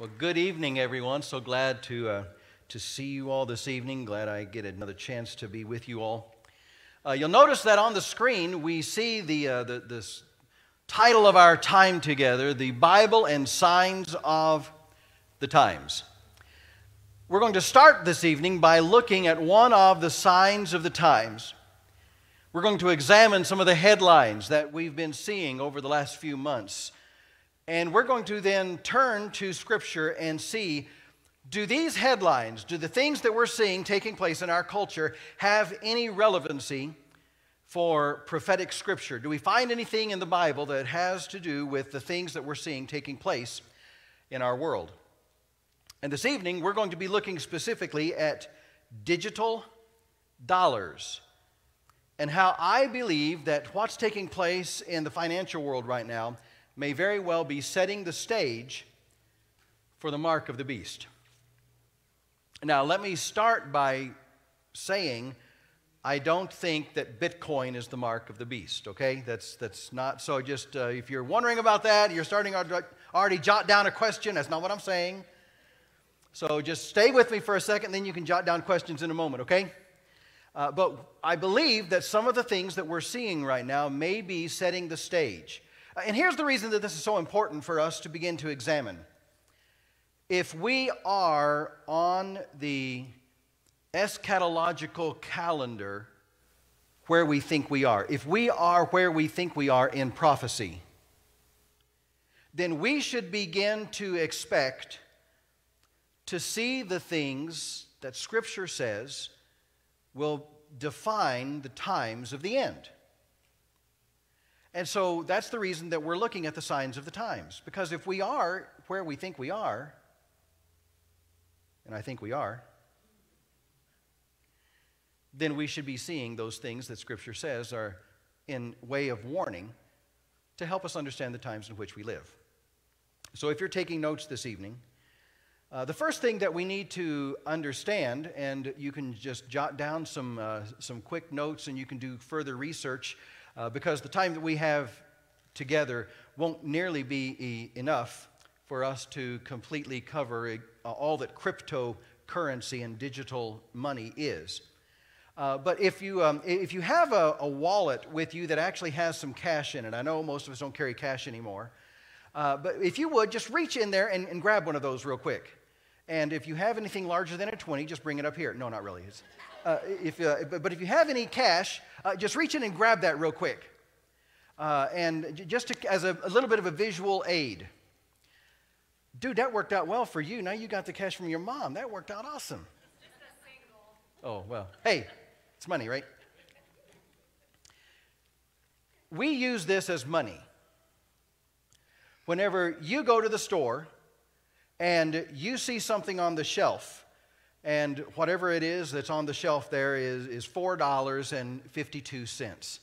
Well, good evening, everyone. So glad to see you all this evening. Glad I get another chance to be with you all. You'll notice that on the screen we see this title of our time together, The Bible and Signs of the Times. We're going to start this evening by looking at one of the signs of the times. We're going to examine some of the headlines that we've been seeing over the last few months. And we're going to then turn to Scripture and see, do these headlines, do the things that we're seeing taking place in our culture have any relevancy for prophetic Scripture? Do we find anything in the Bible that has to do with the things that we're seeing taking place in our world? And this evening, we're going to be looking specifically at digital dollars and how I believe that what's taking place in the financial world right now may very well be setting the stage for the mark of the beast. Now, let me start by saying I don't think that Bitcoin is the mark of the beast, okay? That's not, so just if you're wondering about that, you're starting to already jot down a question. That's not what I'm saying. So just stay with me for a second, then you can jot down questions in a moment, okay? But I believe that some of the things that we're seeing right now may be setting the stage. And here's the reason that this is so important for us to begin to examine. If we are on the eschatological calendar where we think we are, if we are where we think we are in prophecy, then we should begin to expect to see the things that Scripture says will define the times of the end. And so that's the reason that we're looking at the signs of the times. Because if we are where we think we are, and I think we are, then we should be seeing those things that Scripture says are in way of warning to help us understand the times in which we live. So if you're taking notes this evening, the first thing that we need to understand, and you can just jot down some quick notes and you can do further research, because the time that we have together won't nearly be enough for us to completely cover all that cryptocurrency and digital money is. But if you have a wallet with you that actually has some cash in it, I know most of us don't carry cash anymore, but if you would, just reach in there and grab one of those real quick. And if you have anything larger than a 20, just bring it up here. No, not really. But if you have any cash, just reach in and grab that real quick. And just as a little bit of a visual aid. Dude, that worked out well for you. Now you got the cash from your mom. That worked out awesome. Just a single. Oh, well. Hey, it's money, right? We use this as money. Whenever you go to the store and you see something on the shelf, and whatever it is that's on the shelf there is $4.52.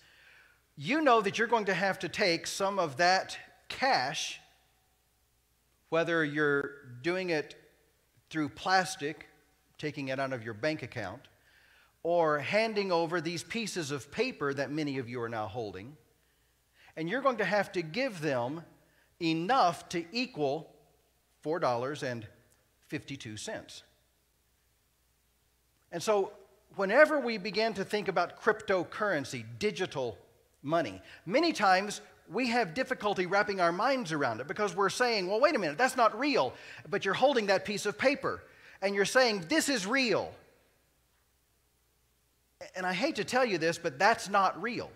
You know that you're going to have to take some of that cash, whether you're doing it through plastic, taking it out of your bank account, or handing over these pieces of paper that many of you are now holding, and you're going to have to give them enough to equal $4.52. And so whenever we begin to think about cryptocurrency, digital money, many times we have difficulty wrapping our minds around it because we're saying, well, wait a minute, that's not real. But you're holding that piece of paper and you're saying, this is real. And I hate to tell you this, but that's not real.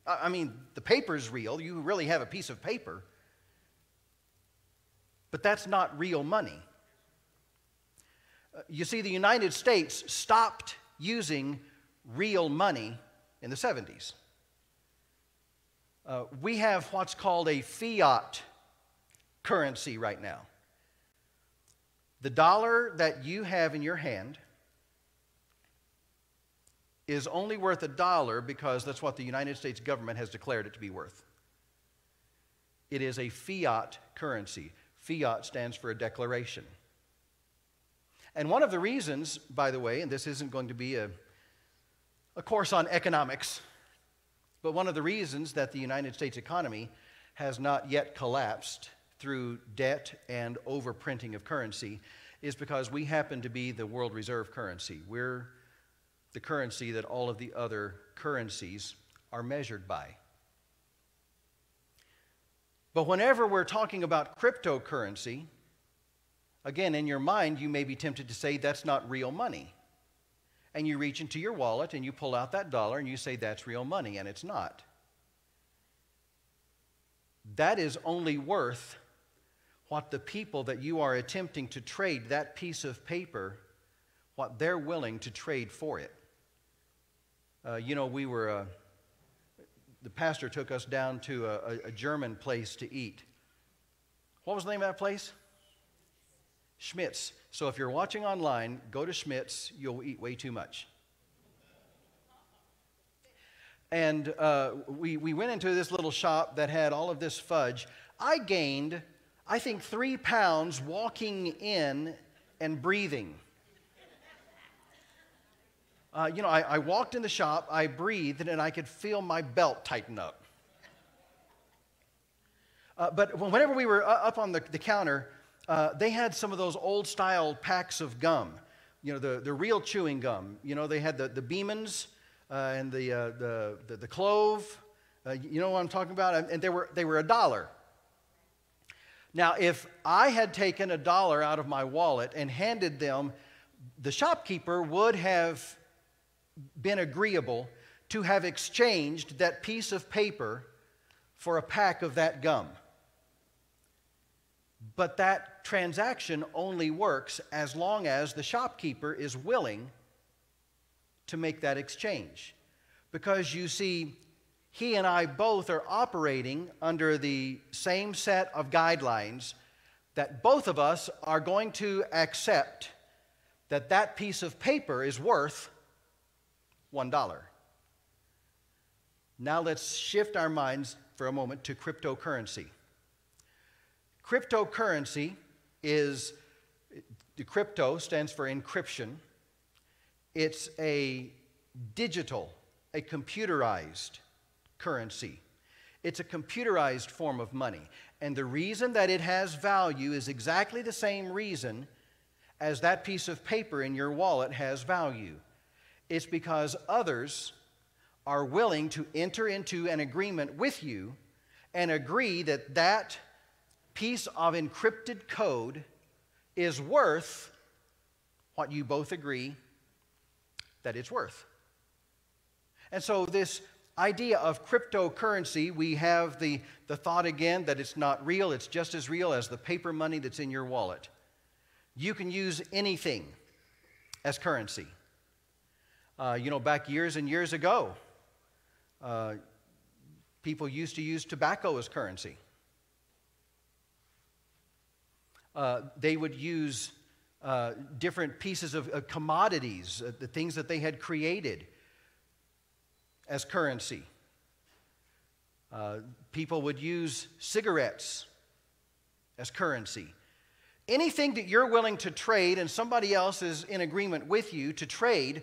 I mean, the paper's real. You really have a piece of paper. But that's not real money. You see, the United States stopped using real money in the 70s. We have what's called a fiat currency right now. The dollar that you have in your hand is only worth $1 because that's what the United States government has declared it to be worth. It is a fiat currency. Fiat stands for a declaration. And one of the reasons, by the way, and this isn't going to be a course on economics, but one of the reasons that the United States economy has not yet collapsed through debt and overprinting of currency is because we happen to be the world reserve currency. We're the currency that all of the other currencies are measured by. But whenever we're talking about cryptocurrency, again, in your mind, you may be tempted to say that's not real money. And you reach into your wallet and you pull out that dollar and you say that's real money, and it's not. That is only worth what the people that you are attempting to trade that piece of paper, what they're willing to trade for it. The pastor took us down to a German place to eat. What was the name of that place? Schmitz. So if you're watching online, go to Schmitz. You'll eat way too much. And we went into this little shop that had all of this fudge. I gained, I think, 3 pounds walking in and breathing. I walked in the shop, I breathed, and I could feel my belt tighten up. But whenever we were up on the counter, they had some of those old-style packs of gum, the real chewing gum. They had the Beemans and the Clove. You know what I'm talking about? And they were $1. Now, if I had taken $1 out of my wallet and handed them, the shopkeeper would have been agreeable to have exchanged that piece of paper for a pack of that gum. But that transaction only works as long as the shopkeeper is willing to make that exchange. Because you see, he and I both are operating under the same set of guidelines that both of us are going to accept that that piece of paper is worth $1. Now let's shift our minds for a moment to cryptocurrency. Cryptocurrency is, the crypto stands for encryption. It's a digital, a computerized currency. It's a computerized form of money. And the reason that it has value is exactly the same reason as that piece of paper in your wallet has value. It's because others are willing to enter into an agreement with you and agree that that piece of encrypted code is worth what you both agree that it's worth. And so this idea of cryptocurrency, we have the thought again that it's not real, it's just as real as the paper money that's in your wallet. You can use anything as currency. Back years and years ago, people used to use tobacco as currency. They would use different pieces of commodities, the things that they had created, as currency. People would use cigarettes as currency. Anything that you're willing to trade and somebody else is in agreement with you to trade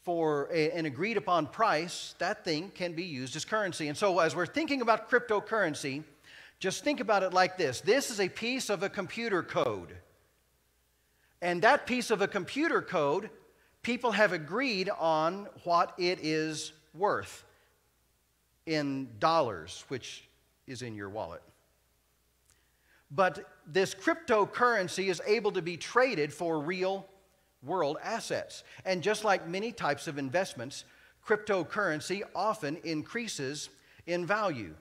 for an agreed upon price, that thing can be used as currency. And so as we're thinking about cryptocurrency, just think about it like this. This is a piece of a computer code. And that piece of a computer code, people have agreed on what it is worth in dollars, which is in your wallet. But this cryptocurrency is able to be traded for real world assets. And just like many types of investments, cryptocurrency often increases in value.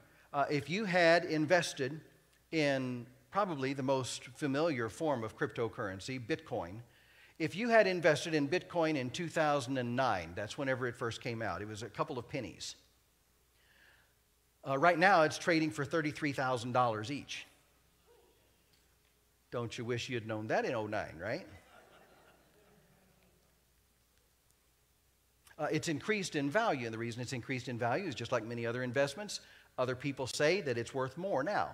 If you had invested in probably the most familiar form of cryptocurrency, Bitcoin, if you had invested in Bitcoin in 2009, that's whenever it first came out, it was a couple of pennies. Right now, it's trading for $33,000 each. Don't you wish you had known that in 2009, right? It's increased in value, and the reason it's increased in value is just like many other investments. Other people say that it's worth more now.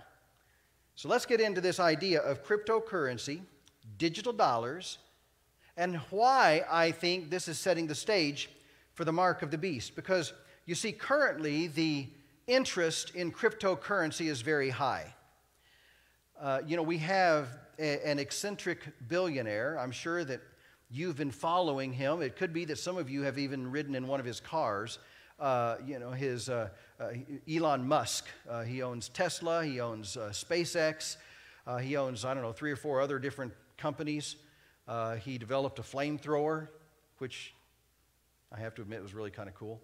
So let's get into this idea of cryptocurrency, digital dollars, and why I think this is setting the stage for the mark of the beast. Because you see, currently the interest in cryptocurrency is very high. We have an eccentric billionaire. I'm sure that you've been following him. It could be that some of you have even ridden in one of his cars. Elon Musk. He owns Tesla. He owns SpaceX. He owns, 3 or 4 other different companies. He developed a flamethrower, which I have to admit was really kind of cool.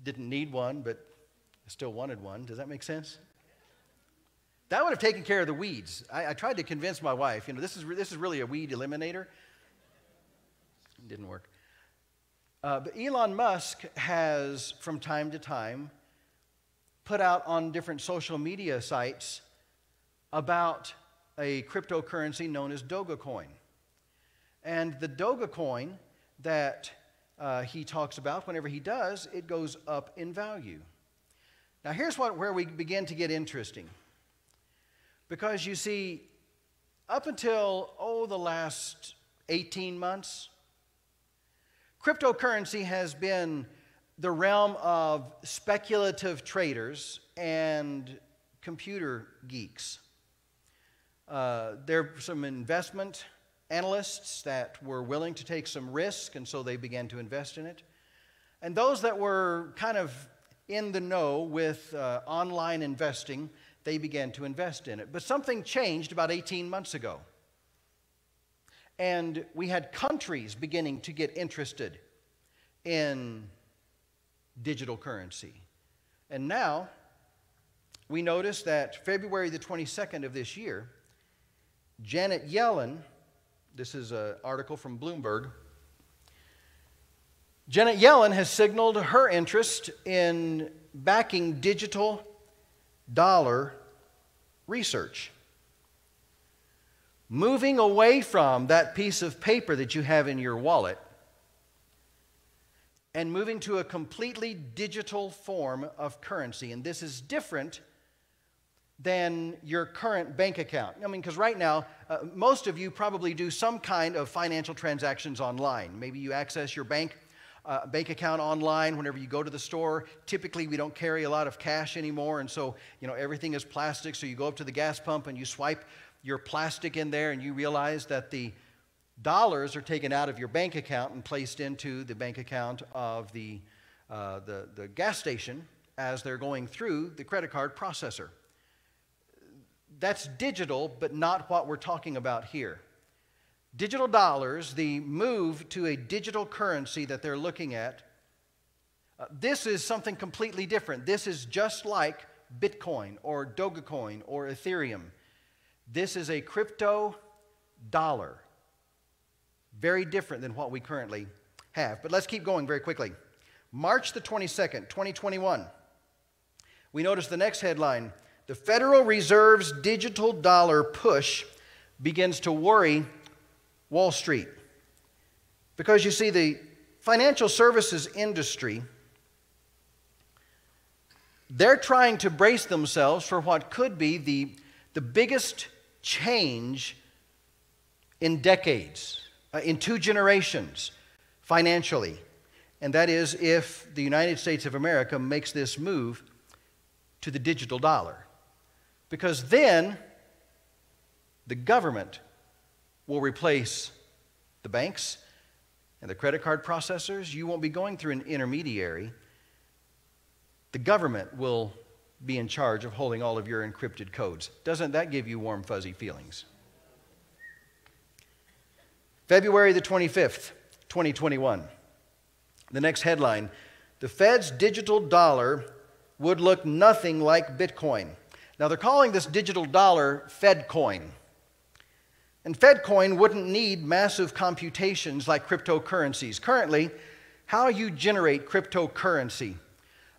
Didn't need one, but I still wanted one. Does that make sense? That would have taken care of the weeds. I tried to convince my wife, this is really a weed eliminator. It didn't work. But Elon Musk has, from time to time, put out on different social media sites about a cryptocurrency known as Dogecoin. And the Dogecoin that he talks about, whenever he does, it goes up in value. Now here's where we begin to get interesting. Because you see, up until, the last 18 months, cryptocurrency has been the realm of speculative traders and computer geeks. There are some investment analysts that were willing to take some risk, and so they began to invest in it. And those that were kind of in the know with online investing, they began to invest in it. But something changed about 18 months ago. And we had countries beginning to get interested in digital currency. And now we notice that February the 22nd of this year, Janet Yellen, this is an article from Bloomberg, Janet Yellen has signaled her interest in backing digital dollar research. Moving away from that piece of paper that you have in your wallet and moving to a completely digital form of currency. And this is different than your current bank account. Because right now, most of you probably do some kind of financial transactions online. Maybe you access your bank account online whenever you go to the store. Typically, we don't carry a lot of cash anymore, and so, everything is plastic. So you go up to the gas pump and you swipe your plastic in there, and you realize that the dollars are taken out of your bank account and placed into the bank account of the gas station as they're going through the credit card processor. That's digital, but not what we're talking about here. Digital dollars, the move to a digital currency that they're looking at, this is something completely different. This is just like Bitcoin or Dogecoin or Ethereum. This is a crypto dollar. Very different than what we currently have. But let's keep going very quickly. March the 22nd, 2021. We notice the next headline. The Federal Reserve's digital dollar push begins to worry Wall Street. Because you see, the financial services industry, they're trying to brace themselves for what could be the biggest change in decades, in 2 generations, financially. And that is if the United States of America makes this move to the digital dollar. Because then the government will replace the banks and the credit card processors. You won't be going through an intermediary. The government will be in charge of holding all of your encrypted codes. Doesn't that give you warm, fuzzy feelings? February the 25th, 2021. The next headline, the Fed's digital dollar would look nothing like Bitcoin. Now they're calling this digital dollar FedCoin. And FedCoin wouldn't need massive computations like cryptocurrencies. Currently, how you generate cryptocurrency.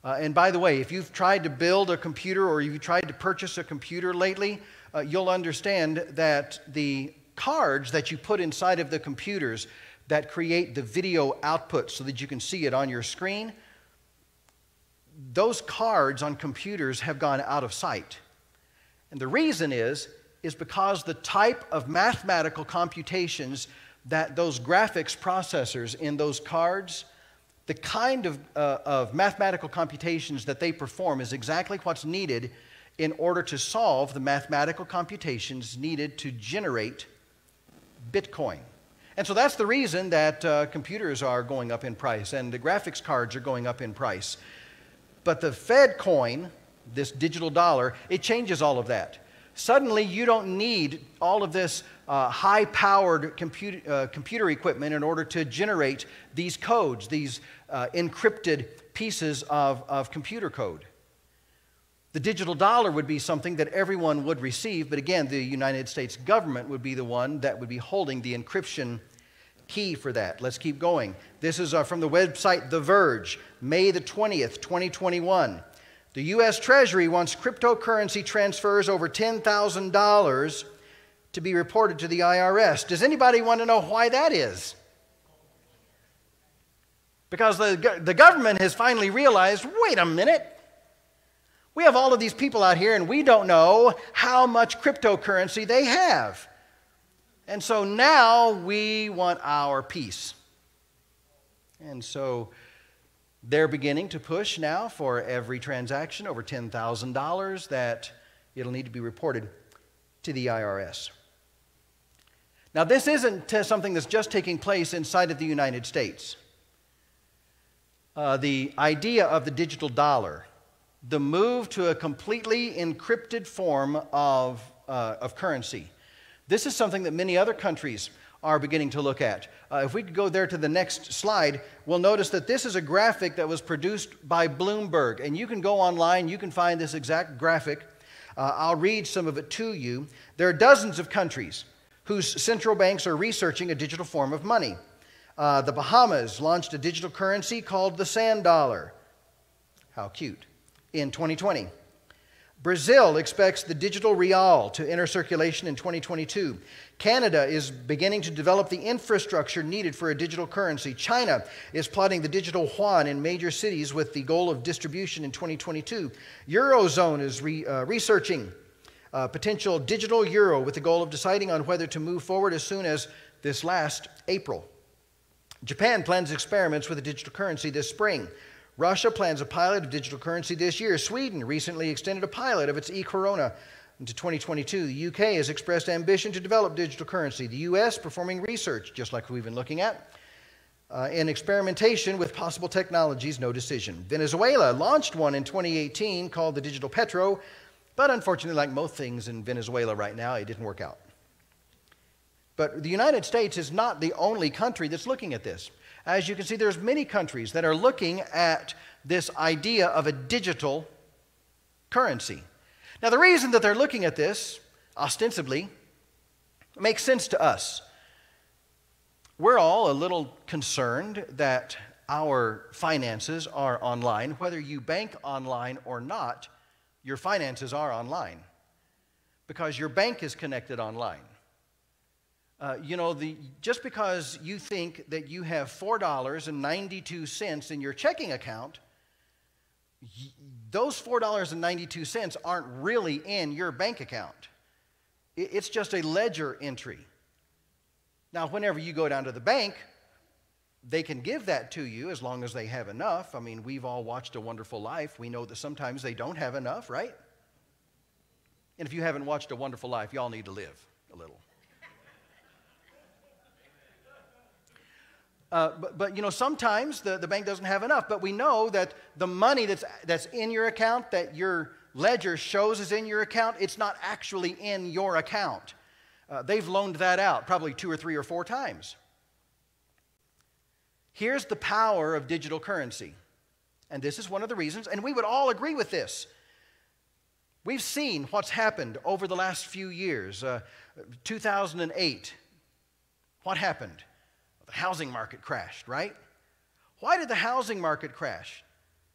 And by the way, if you've tried to build a computer or you've tried to purchase a computer lately, you'll understand that the cards that you put inside of the computers that create the video output so that you can see it on your screen, those cards on computers have gone out of sight. And the reason is because the type of mathematical computations that those graphics processors in those cards, the kind of mathematical computations that they perform is exactly what's needed in order to solve the mathematical computations needed to generate Bitcoin. And so that's the reason that computers are going up in price and the graphics cards are going up in price. But the Fed coin, this digital dollar, it changes all of that. Suddenly, you don't need all of this high-powered computer equipment in order to generate these codes, these encrypted pieces of computer code. The digital dollar would be something that everyone would receive, but again, the United States government would be the one that would be holding the encryption key for that. Let's keep going. This is from the website The Verge, May the 20th, 2021. The U.S. Treasury wants cryptocurrency transfers over $10,000 to be reported to the IRS. Does anybody want to know why that is? Because the government has finally realized, wait a minute, we have all of these people out here and we don't know how much cryptocurrency they have. And so now we want our piece. And so they're beginning to push now for every transaction over $10,000 that it'll need to be reported to the IRS. Now, this isn't something that's just taking place inside of the United States. The idea of the digital dollar, the move to a completely encrypted form of currency, this is something that many other countries are beginning to look at. If we could go there to the next slide, we'll notice that this is a graphic that was produced by Bloomberg. And you can go online, you can find this exact graphic. I'll read some of it to you. There are dozens of countries whose central banks are researching a digital form of money. The Bahamas launched a digital currency called the sand dollar. How cute. In 2020. Brazil expects the digital real to enter circulation in 2022. Canada is beginning to develop the infrastructure needed for a digital currency. China is plotting the digital yuan in major cities with the goal of distribution in 2022. Eurozone is researching potential digital euro with the goal of deciding on whether to move forward as soon as this last April. Japan plans experiments with a digital currency this spring. Russia plans a pilot of digital currency this year. Sweden recently extended a pilot of its e-corona into 2022. The UK has expressed ambition to develop digital currency. The US performing research, just like we've been looking at, in experimentation with possible technologies, no decision. Venezuela launched one in 2018 called the Digital Petro, but unfortunately, like most things in Venezuela right now, it didn't work out. But the United States is not the only country that's looking at this. As you can see, there's many countries that are looking at this idea of a digital currency. Now, the reason that they're looking at this, ostensibly, makes sense to us. We're all a little concerned that our finances are online. Whether you bank online or not, your finances are online because your bank is connected online. Just because you think that you have $4.92 in your checking account, those $4.92 aren't really in your bank account. It's just a ledger entry. Now, whenever you go down to the bank, they can give that to you as long as they have enough. I mean, we've all watched A Wonderful Life. We know that sometimes they don't have enough, right? And if you haven't watched A Wonderful Life, y'all need to live a little. But sometimes the bank doesn't have enough. But we know that the money that's in your account, that your ledger shows is in your account, it's not actually in your account. They've loaned that out probably 2 or 3 or 4 times. Here's the power of digital currency. And this is one of the reasons, and we would all agree with this. We've seen what's happened over the last few years. 2008, what happened? The housing market crashed, right? Why did the housing market crash?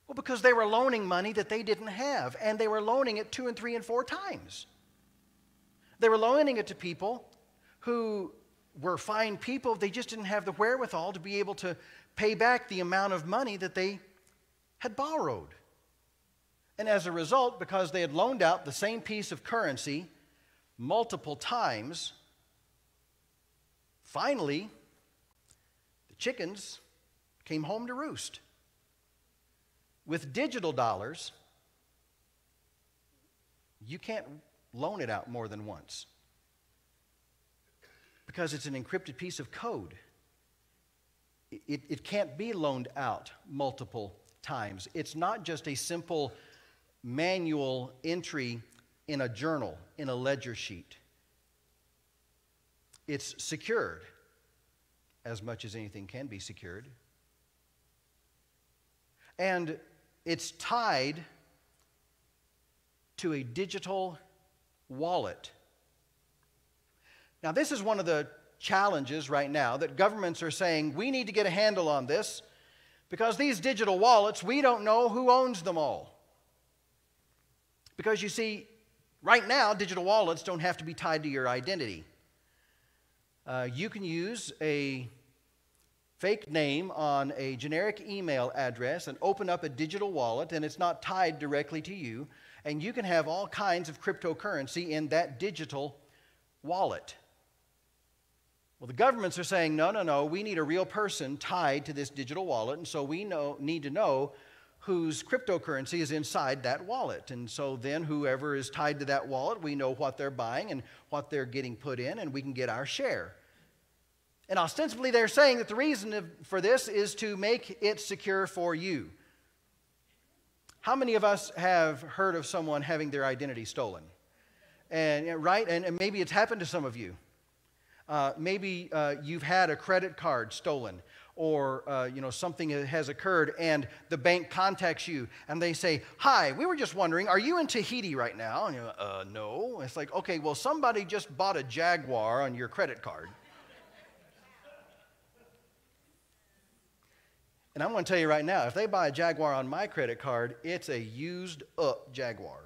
Well, because they were loaning money that they didn't have, and they were loaning it 2 and 3 and 4 times. They were loaning it to people who were fine people. They just didn't have the wherewithal to be able to pay back the amount of money that they had borrowed. And as a result, because they had loaned out the same piece of currency multiple times, finally, chickens came home to roost. With digital dollars, you can't loan it out more than once because it's an encrypted piece of code. It can't be loaned out multiple times. It's not just a simple manual entry in a journal, in a ledger sheet. It's secured as much as anything can be secured. And it's tied to a digital wallet. Now, this is one of the challenges right now that governments are saying, we need to get a handle on this because these digital wallets, we don't know who owns them all. Because you see, right now, digital wallets don't have to be tied to your identity. You can use a fake name on a generic email address and open up a digital wallet, and it's not tied directly to you, and you can have all kinds of cryptocurrency in that digital wallet. Well, the governments are saying, no, we need a real person tied to this digital wallet, and so we need to know whose cryptocurrency is inside that wallet. And so then whoever is tied to that wallet, we know what they're buying and what they're getting put in, and we can get our share. And ostensibly they're saying that the reason for this is to make it secure for you. How many of us have heard of someone having their identity stolen? And right? And maybe it's happened to some of you. Maybe you've had a credit card stolen, or something has occurred and the bank contacts you and they say, hi, we were just wondering, are you in Tahiti right now? And you're like, no. It's like, okay, well, somebody just bought a Jaguar on your credit card. And I'm going to tell you right now, if they buy a Jaguar on my credit card, it's a used up Jaguar.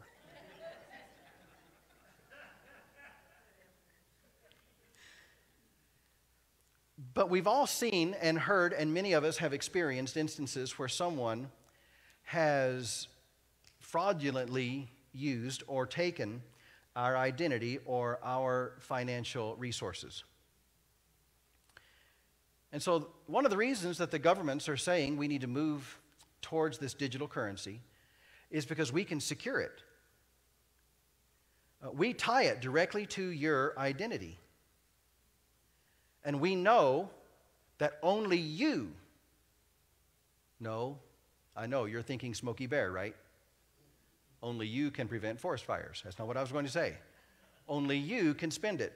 But we've all seen and heard, and many of us have experienced instances where someone has fraudulently used or taken our identity or our financial resources. And so one of the reasons that the governments are saying we need to move towards this digital currency is because we can secure it. We tie it directly to your identity. And we know that only you know, I know you're thinking Smokey Bear, right? Only you can prevent forest fires. That's not what I was going to say. Only you can spend it.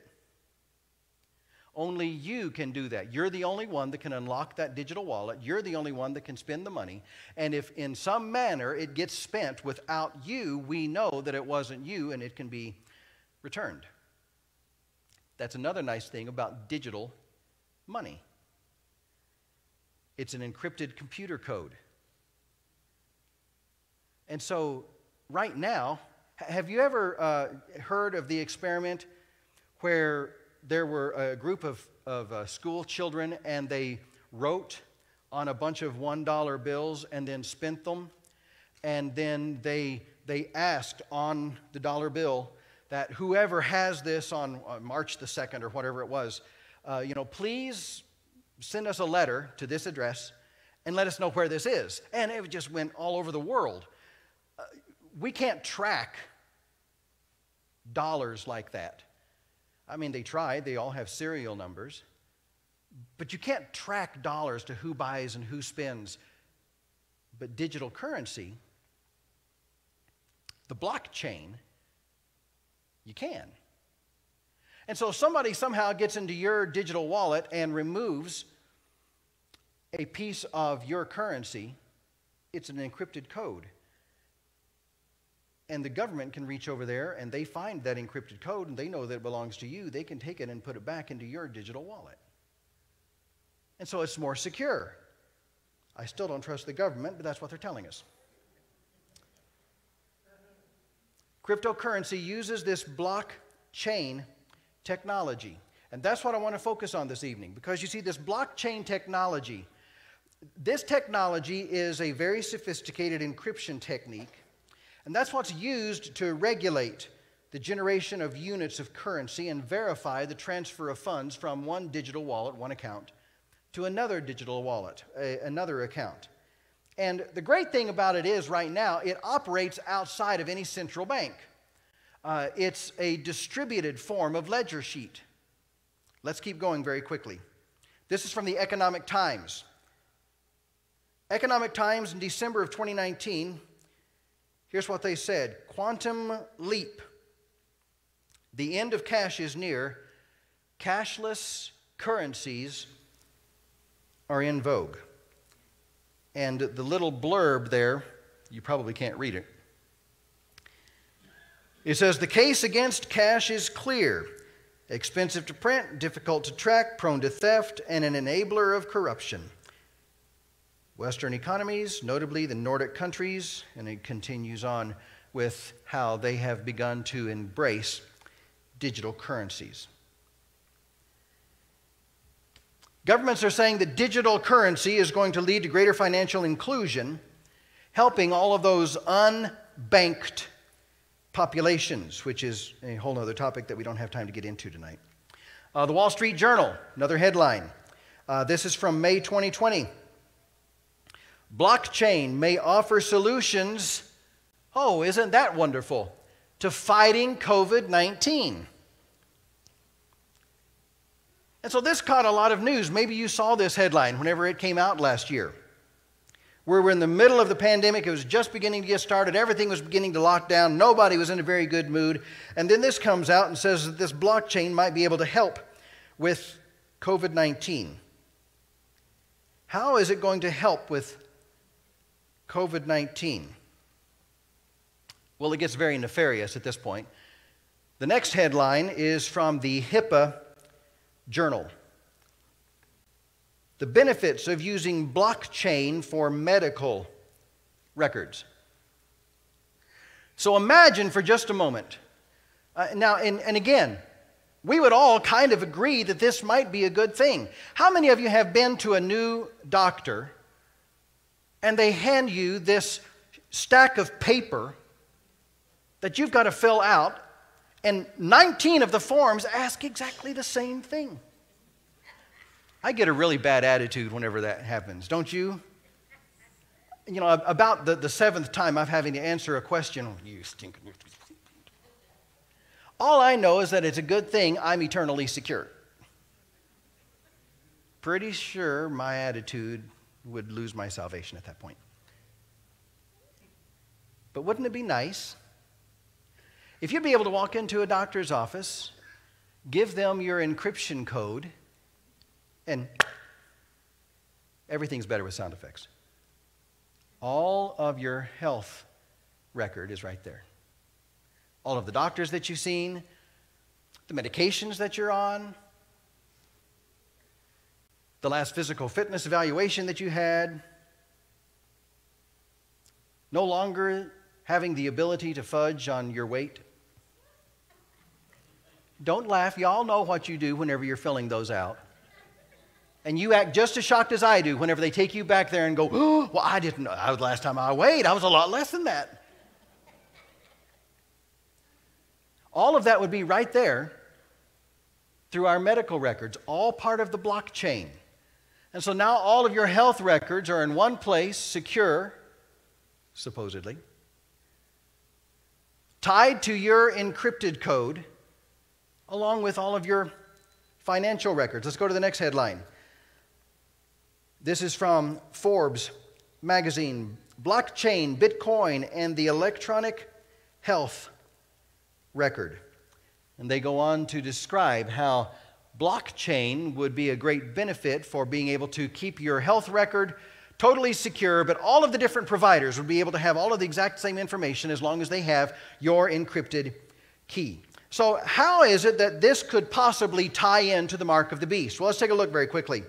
Only you can do that. You're the only one that can unlock that digital wallet. You're the only one that can spend the money. And if in some manner it gets spent without you, we know that it wasn't you and it can be returned. That's another nice thing about digital money. It's an encrypted computer code. And so right now, have you ever heard of the experiment where there were a group of school children and they wrote on a bunch of $1 bills and then spent them, and then they asked on the dollar bill that whoever has this on March the 2nd or whatever it was, please send us a letter to this address and let us know where this is. And it just went all over the world. We can't track dollars like that. I mean, they tried. They all have serial numbers. But you can't track dollars to who buys and who spends. But digital currency, the blockchain, you can. And so if somebody somehow gets into your digital wallet and removes a piece of your currency, it's an encrypted code. And the government can reach over there and they find that encrypted code and they know that it belongs to you. They can take it and put it back into your digital wallet. And so it's more secure. I still don't trust the government, but that's what they're telling us. Cryptocurrency uses this blockchain technology. And that's what I want to focus on this evening, because you see, this blockchain technology, this technology is a very sophisticated encryption technique, and that's what's used to regulate the generation of units of currency and verify the transfer of funds from one digital wallet, one account, to another digital wallet, another account. And the great thing about it is right now, it operates outside of any central bank. It's a distributed form of ledger sheet. Let's keep going very quickly. This is from the Economic Times. Economic Times in December of 2019, here's what they said. Quantum leap. The end of cash is near. Cashless currencies are in vogue. And the little blurb there, you probably can't read it. It says, the case against cash is clear. Expensive to print, difficult to track, prone to theft, and an enabler of corruption. Western economies, notably the Nordic countries, and it continues on with how they have begun to embrace digital currencies. Governments are saying that digital currency is going to lead to greater financial inclusion, helping all of those unbanked populations, which is a whole other topic that we don't have time to get into tonight. The Wall Street Journal, another headline. This is from May 2020. Blockchain may offer solutions, oh, isn't that wonderful, to fighting COVID-19. And so this caught a lot of news. Maybe you saw this headline whenever it came out last year. We were in the middle of the pandemic. It was just beginning to get started. Everything was beginning to lock down. Nobody was in a very good mood. And then this comes out and says that this blockchain might be able to help with COVID-19. How is it going to help with COVID-19? Well, it gets very nefarious at this point. The next headline is from the HIPAA Journal. The benefits of using blockchain for medical records. So imagine for just a moment. And again, we would all kind of agree that this might be a good thing. How many of you have been to a new doctor and they hand you this stack of paper that you've got to fill out, and 19 of the forms ask exactly the same thing? I get a really bad attitude whenever that happens, don't you? You know, about the seventh time I'm having to answer a question, oh, you stinking. All I know is that it's a good thing I'm eternally secure. Pretty sure my attitude would lose my salvation at that point. But wouldn't it be nice if you'd be able to walk into a doctor's office, give them your encryption code, and everything's better with sound effects. All of your health record is right there. All of the doctors that you've seen, the medications that you're on, the last physical fitness evaluation that you had, no longer having the ability to fudge on your weight. Don't laugh. Y'all know what you do whenever you're filling those out. And you act just as shocked as I do whenever they take you back there and go, oh, well, I didn't know. The last time I weighed, I was a lot less than that. All of that would be right there through our medical records, all part of the blockchain. And so now all of your health records are in one place, secure, supposedly, tied to your encrypted code, along with all of your financial records. Let's go to the next headline. This is from Forbes magazine. Blockchain, Bitcoin, and the electronic health record. And they go on to describe how blockchain would be a great benefit for being able to keep your health record totally secure, but all of the different providers would be able to have all of the exact same information as long as they have your encrypted key. So how is it that this could possibly tie into the mark of the beast? Well, let's take a look very quickly.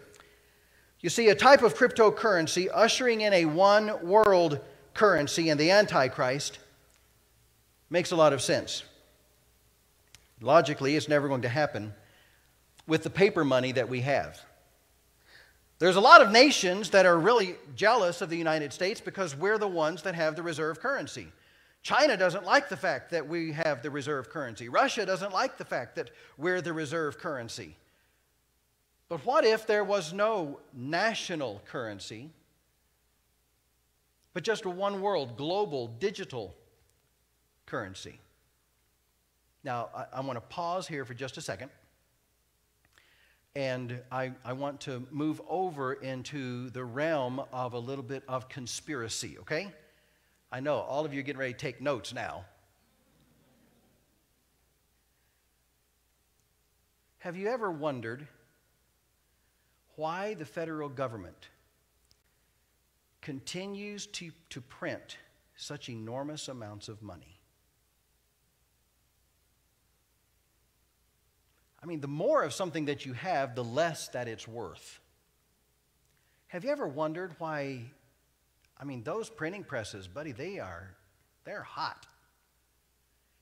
You see, a type of cryptocurrency ushering in a one-world currency and the Antichrist makes a lot of sense. Logically, it's never going to happen with the paper money that we have. There's a lot of nations that are really jealous of the United States because we're the ones that have the reserve currency. China doesn't like the fact that we have the reserve currency. Russia doesn't like the fact that we're the reserve currency. But what if there was no national currency, but just a one world, global, digital currency? Now, I want to pause here for just a second. And I want to move over into the realm of a little bit of conspiracy, okay? I know all of you are getting ready to take notes now. Have you ever wondered why the federal government continues to print such enormous amounts of money? I mean, the more of something that you have, the less that it's worth. Have you ever wondered why, those printing presses, buddy, they're hot.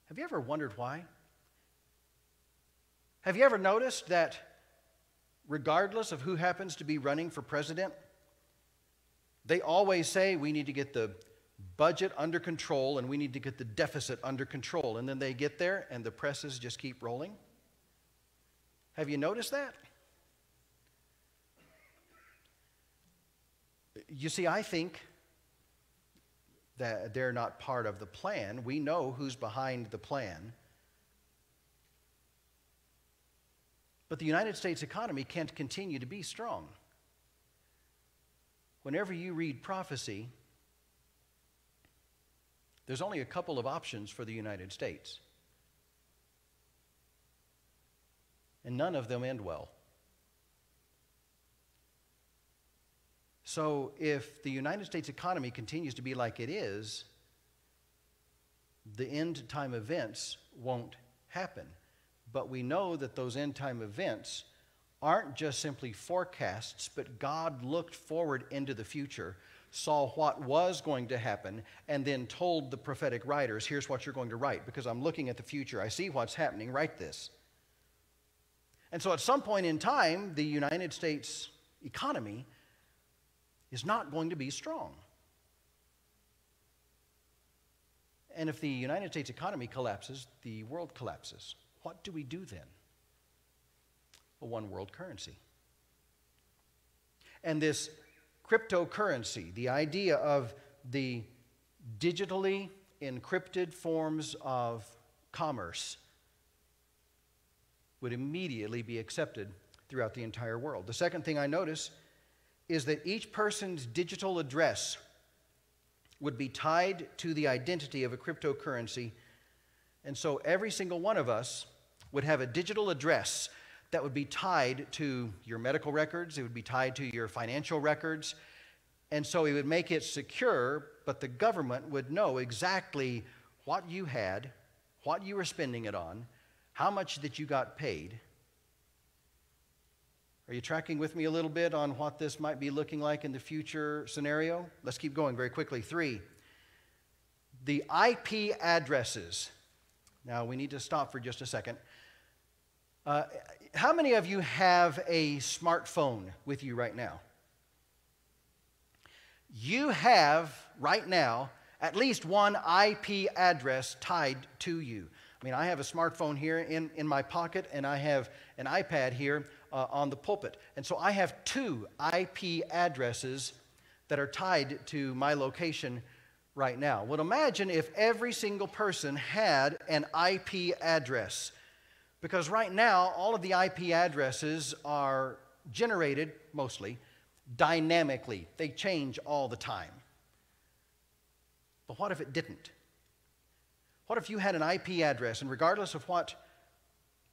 Have you ever wondered why? Have you ever noticed that regardless of who happens to be running for president, they always say we need to get the budget under control and we need to get the deficit under control. And then they get there and the presses just keep rolling? Have you noticed that? You see, I think that they're not part of the plan. We know who's behind the plan. But the United States economy can't continue to be strong. Whenever you read prophecy, there's only a couple of options for the United States. And none of them end well. So if the United States economy continues to be like it is, the end time events won't happen. But we know that those end time events aren't just simply forecasts, but God looked forward into the future, saw what was going to happen, and then told the prophetic writers, here's what you're going to write, because I'm looking at the future. I see what's happening. Write this. And so at some point in time, the United States economy is not going to be strong. And if the United States economy collapses, the world collapses. What do we do then? A one world currency. And this cryptocurrency, the idea of the digitally encrypted forms of commerce, would immediately be accepted throughout the entire world. The second thing I notice is that each person's digital address would be tied to the identity of a cryptocurrency. And so every single one of us would have a digital address that would be tied to your medical records. It would be tied to your financial records. And so it would make it secure, but the government would know exactly what you had, what you were spending it on, how much that you got paid. Are you tracking with me a little bit on what this might be looking like in the future scenario? Let's keep going very quickly. 3, the IP addresses. Now, we need to stop for just a second. How many of you have a smartphone with you right now? You have, right now, at least one IP address tied to you. I have a smartphone here in my pocket, and I have an iPad here on the pulpit. And so I have 2 IP addresses that are tied to my location right now. Well, imagine if every single person had an IP address. Because right now, all of the IP addresses are generated, mostly, dynamically. They change all the time. But what if it didn't? What if you had an IP address, and regardless of what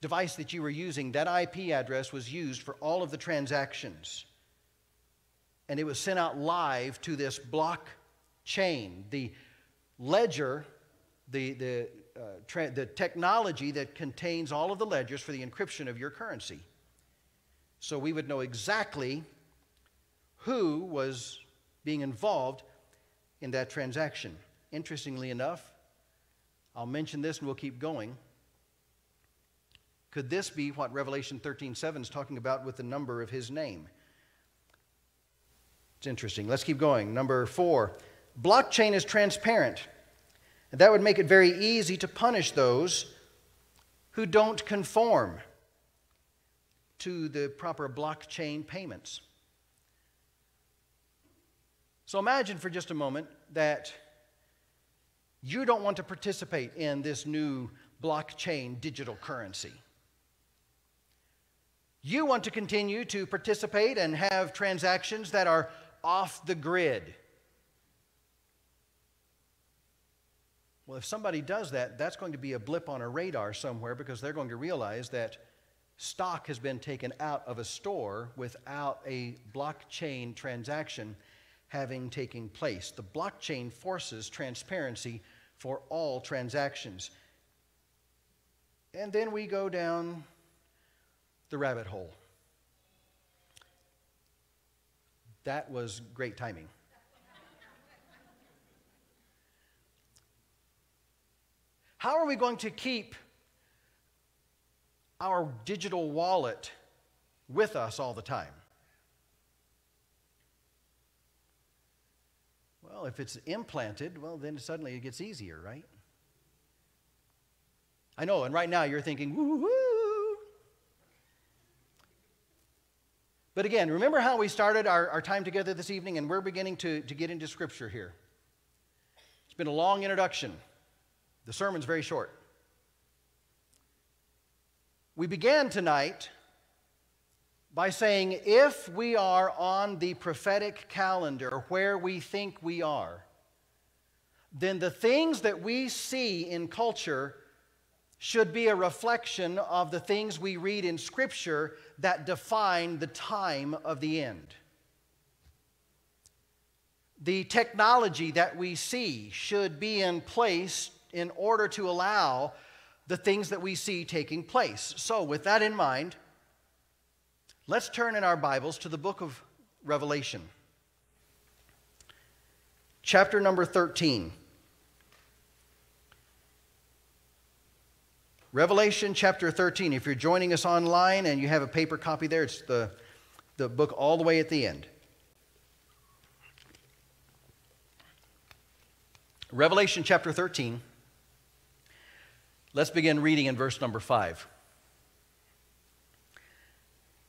device that you were using, that IP address was used for all of the transactions, and it was sent out live to this blockchain, the ledger, the technology that contains all of the ledgers for the encryption of your currency. So we would know exactly who was being involved in that transaction. Interestingly enough, I'll mention this and we'll keep going. Could this be what Revelation 13:7 is talking about with the number of his name? It's interesting. Let's keep going. Number 4, blockchain is transparent. And that would make it very easy to punish those who don't conform to the proper blockchain payments. So imagine for just a moment that you don't want to participate in this new blockchain digital currency. You want to continue to participate and have transactions that are off the grid. Well, if somebody does that, that's going to be a blip on a radar somewhere, because they're going to realize that stock has been taken out of a store without a blockchain transaction having taken place. The blockchain forces transparency for all transactions. And then we go down the rabbit hole. That was great timing. How are we going to keep our digital wallet with us all the time? Well, if it's implanted, well, then suddenly it gets easier, right? I know, and right now you're thinking, woo-hoo! But again, remember how we started our time together this evening, and we're beginning to get into Scripture here. It's been a long introduction. The sermon's very short. We began tonight by saying, if we are on the prophetic calendar where we think we are, then the things that we see in culture should be a reflection of the things we read in Scripture that define the time of the end. The technology that we see should be in place in order to allow the things that we see taking place. So, with that in mind, let's turn in our Bibles to the book of Revelation, chapter number 13. Revelation chapter 13. If you're joining us online and you have a paper copy there, it's the book all the way at the end. Revelation chapter 13. Let's begin reading in verse number 5.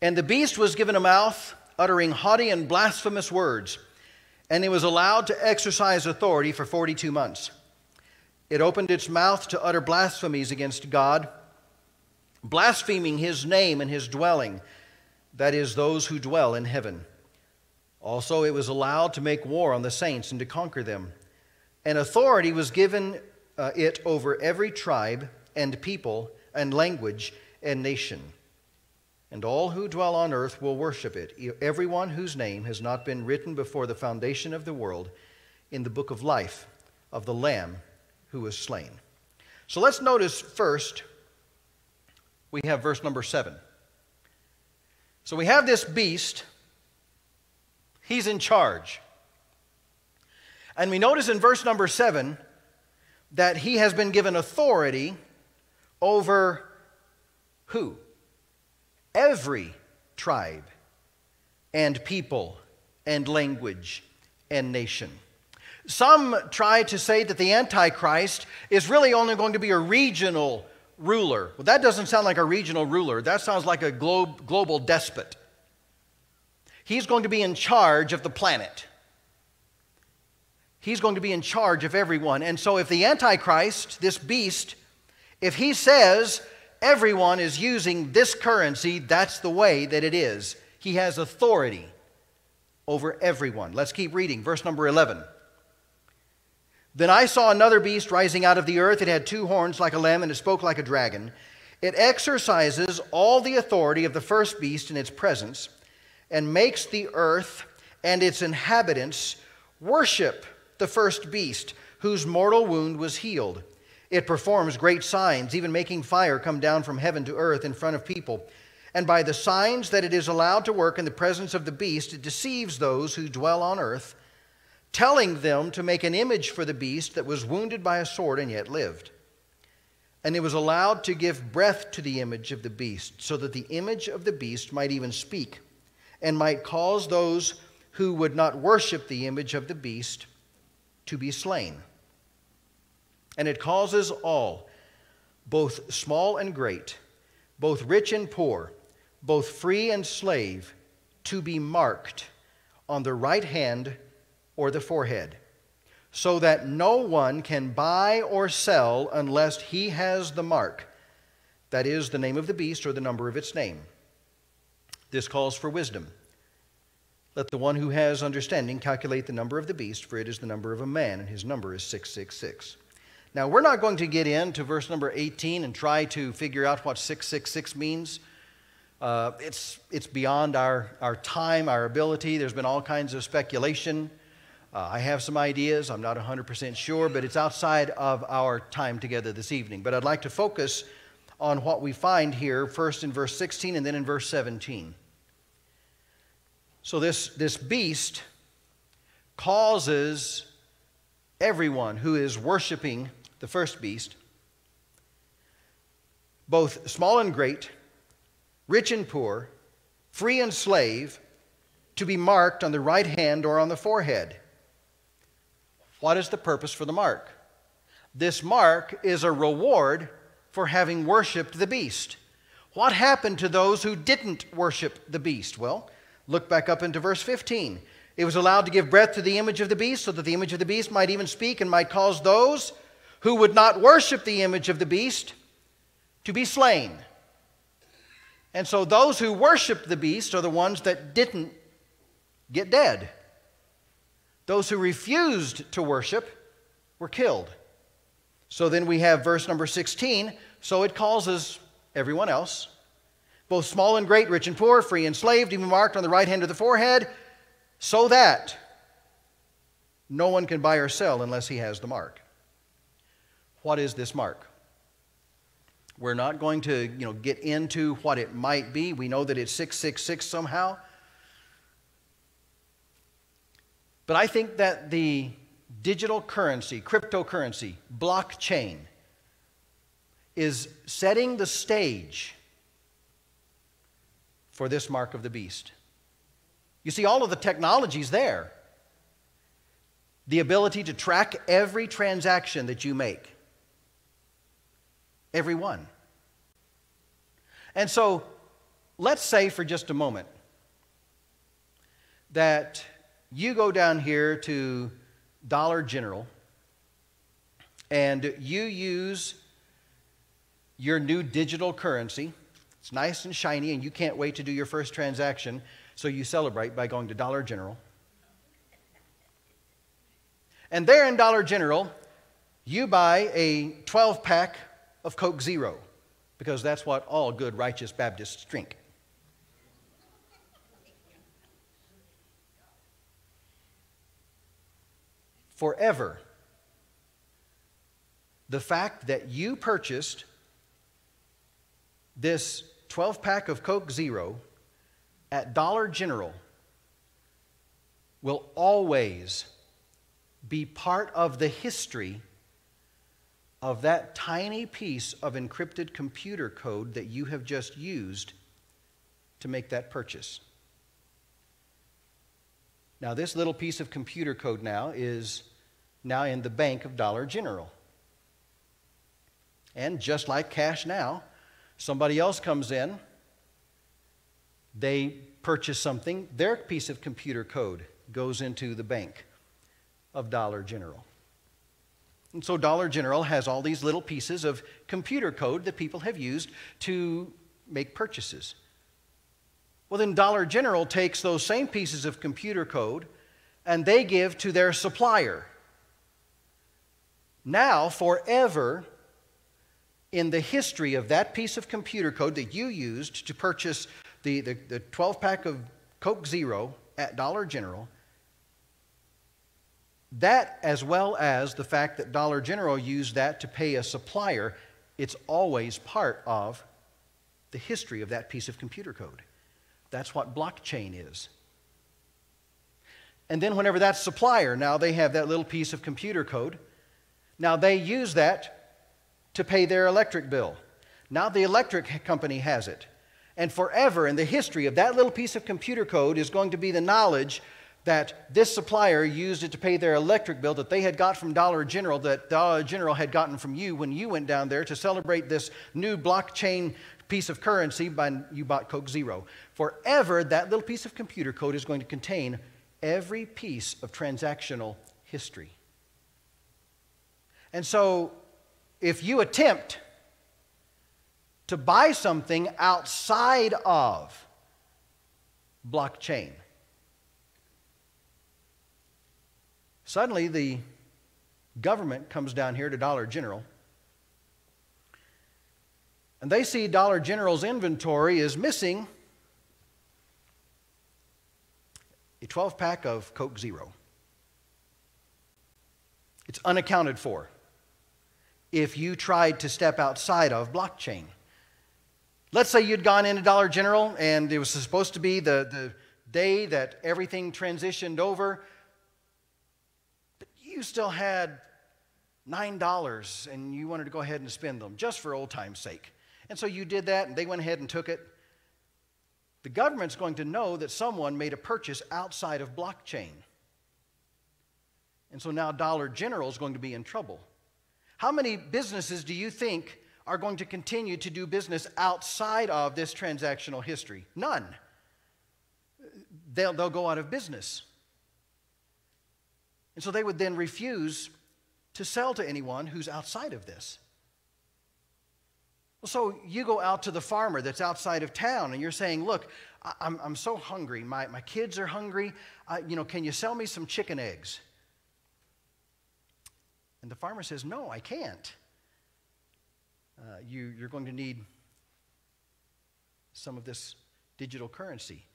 And the beast was given a mouth, uttering haughty and blasphemous words, and it was allowed to exercise authority for 42 months. It opened its mouth to utter blasphemies against God, blaspheming His name and His dwelling, that is, those who dwell in heaven. Also, it was allowed to make war on the saints and to conquer them. And authority was given it over every tribe and people and language and nation. And all who dwell on earth will worship it, everyone whose name has not been written before the foundation of the world in the book of life of the Lamb who was slain. So let's notice first, we have verse number 7. So we have this beast. He's in charge. And we notice in verse number 7 that he has been given authority over who? Every tribe and people and language and nation. Some try to say that the Antichrist is really only going to be a regional ruler. Well, that doesn't sound like a regional ruler. That sounds like a global despot. He's going to be in charge of the planet. He's going to be in charge of everyone. And so if the Antichrist, this beast, if he says everyone is using this currency, that's the way that it is. He has authority over everyone. Let's keep reading. Verse number 11. Then I saw another beast rising out of the earth. It had 2 horns like a lamb, and it spoke like a dragon. It exercises all the authority of the first beast in its presence, and makes the earth and its inhabitants worship the first beast, whose mortal wound was healed. It performs great signs, even making fire come down from heaven to earth in front of people. And by the signs that it is allowed to work in the presence of the beast, it deceives those who dwell on earth, telling them to make an image for the beast that was wounded by a sword and yet lived. And it was allowed to give breath to the image of the beast, so that the image of the beast might even speak, and might cause those who would not worship the image of the beast to be slain. And it causes all, both small and great, both rich and poor, both free and slave, to be marked on the right hand or the forehead, so that no one can buy or sell unless he has the mark, that is, the name of the beast or the number of its name. This calls for wisdom. Let the one who has understanding calculate the number of the beast, for it is the number of a man, and his number is 666. Now, we're not going to get into verse number 18 and try to figure out what 666 means. It's beyond our time, our ability. There's been all kinds of speculation. I have some ideas. I'm not 100% sure, but it's outside of our time together this evening. But I'd like to focus on what we find here, first in verse 16 and then in verse 17. So this beast causes everyone who is worshiping the first beast, both small and great, rich and poor, free and slave, to be marked on the right hand or on the forehead. What is the purpose for the mark? This mark is a reward for having worshiped the beast. What happened to those who didn't worship the beast? Well, look back up into verse 15. It was allowed to give breath to the image of the beast, so that the image of the beast might even speak and might cause those who would not worship the image of the beast to be slain. And so those who worshiped the beast are the ones that didn't get dead. Those who refused to worship were killed. So then we have verse number 16. So it causes everyone else, both small and great, rich and poor, free and slave, to be marked on the right hand or the forehead, so that no one can buy or sell unless he has the mark. What is this mark? We're not going to, get into what it might be. We know that it's 666 somehow. But I think that the digital currency, cryptocurrency, blockchain, is setting the stage for this mark of the beast. You see, all of the technology's there. The ability to track every transaction that you make. Every one. And so, let's say for just a moment that you go down here to Dollar General and you use your new digital currency. It's nice and shiny and you can't wait to do your first transaction, so you celebrate by going to Dollar General. And there in Dollar General, you buy a 12-pack of Coke Zero, because that's what all good righteous Baptists drink. Forever, the fact that you purchased this 12-pack of Coke Zero at Dollar General will always be part of the history of that tiny piece of encrypted computer code that you have just used to make that purchase. Now, this little piece of computer code now is now in the bank of Dollar General. And just like cash now, somebody else comes in, they purchase something, their piece of computer code goes into the bank of Dollar General. And so Dollar General has all these little pieces of computer code that people have used to make purchases. Well, then Dollar General takes those same pieces of computer code and they give to their supplier. Now, forever, in the history of that piece of computer code that you used to purchase the 12-pack of Coke Zero at Dollar General, that, as well as the fact that Dollar General used that to pay a supplier, it's always part of the history of that piece of computer code. That's what blockchain is. And then whenever that supplier, now they have that little piece of computer code, now they use that to pay their electric bill. Now the electric company has it. And forever in the history of that little piece of computer code is going to be the knowledge that this supplier used it to pay their electric bill that they had got from Dollar General, that Dollar General had gotten from you when you went down there to celebrate this new blockchain piece of currency by you bought Coke Zero. Forever, that little piece of computer code is going to contain every piece of transactional history. And so if you attempt to buy something outside of blockchain, suddenly the government comes down here to Dollar General, and they see Dollar General's inventory is missing a 12-pack of Coke Zero. It's unaccounted for if you tried to step outside of blockchain. Let's say you'd gone into Dollar General and it was supposed to be the day that everything transitioned over, but you still had $9 and you wanted to go ahead and spend them just for old time's sake. And so you did that and they went ahead and took it. The government's going to know that someone made a purchase outside of blockchain. And so now Dollar General is going to be in trouble. How many businesses do you think are going to continue to do business outside of this transactional history? None. They'll go out of business. And so they would then refuse to sell to anyone who's outside of this. So you go out to the farmer that's outside of town and you're saying, look, I'm so hungry. My kids are hungry. Can you sell me some chicken eggs? And the farmer says, no, I can't. You're going to need some of this digital currency.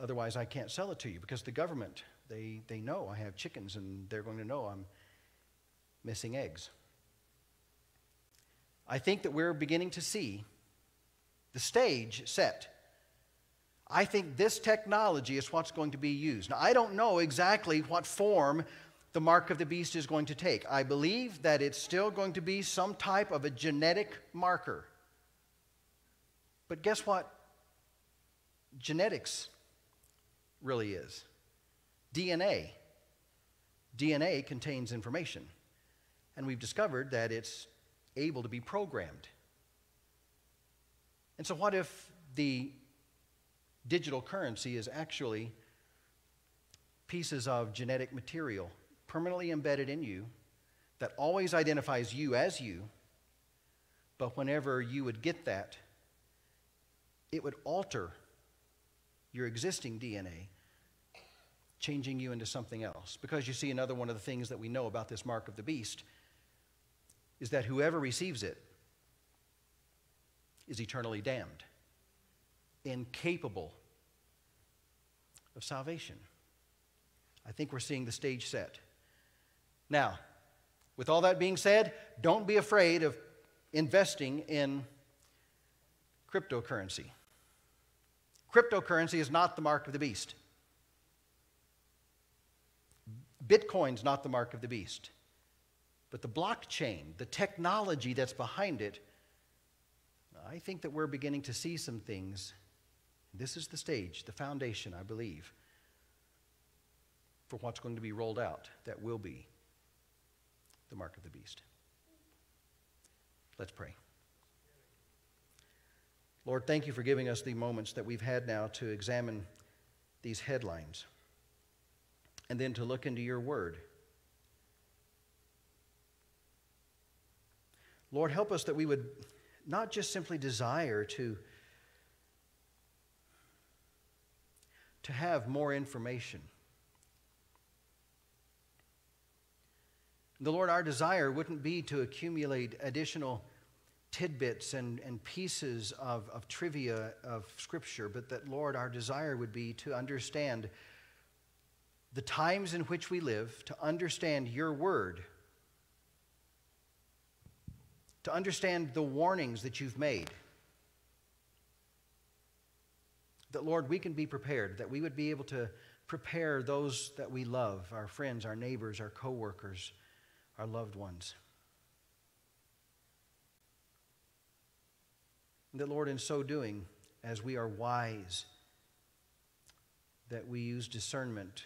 Otherwise, I can't sell it to you, because the government, they know I have chickens and they're going to know I'm missing eggs. I think that we're beginning to see the stage set. I think this technology is what's going to be used. Now, I don't know exactly what form the mark of the beast is going to take. I believe that it's still going to be some type of a genetic marker. But guess what genetics really is? DNA. DNA contains information. And we've discovered that it's able to be programmed. And so what if the digital currency is actually pieces of genetic material permanently embedded in you that always identifies you as you, but whenever you would get that, it would alter your existing DNA, changing you into something else? Because you see, another one of the things that we know about this mark of the beast is that whoever receives it is eternally damned, incapable of salvation. I think we're seeing the stage set. Now, with all that being said, don't be afraid of investing in cryptocurrency. Cryptocurrency is not the mark of the beast. Bitcoin's not the mark of the beast. But the blockchain, the technology that's behind it, I think that we're beginning to see some things. This is the stage, the foundation, I believe, for what's going to be rolled out that will be the mark of the beast. Let's pray. Lord, thank you for giving us the moments that we've had now to examine these headlines and then to look into your word. Lord, help us that we would not just simply desire to have more information. The Lord, our desire wouldn't be to accumulate additional tidbits and pieces of trivia of Scripture, but that, Lord, our desire would be to understand the times in which we live, to understand your word, to understand the warnings that you've made. That, Lord, we can be prepared, that we would be able to prepare those that we love, our friends, our neighbors, our co-workers, our loved ones. And that, Lord, in so doing, as we are wise, that we use discernment,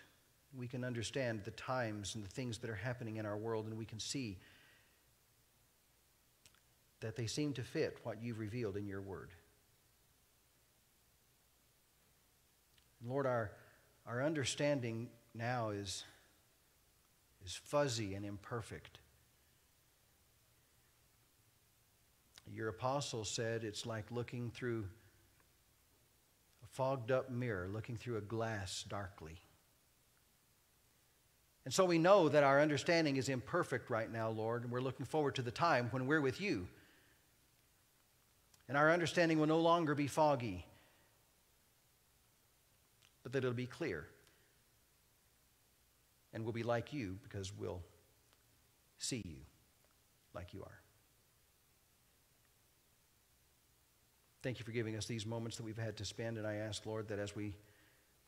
we can understand the times and the things that are happening in our world, and we can see that they seem to fit what you've revealed in your word. Lord, our understanding now is fuzzy and imperfect. Your apostle said it's like looking through a fogged up mirror, looking through a glass darkly. And so we know that our understanding is imperfect right now, Lord, and we're looking forward to the time when we're with you. And our understanding will no longer be foggy, but that it'll be clear. And we'll be like you because we'll see you like you are. Thank you for giving us these moments that we've had to spend, and I ask, Lord, that as we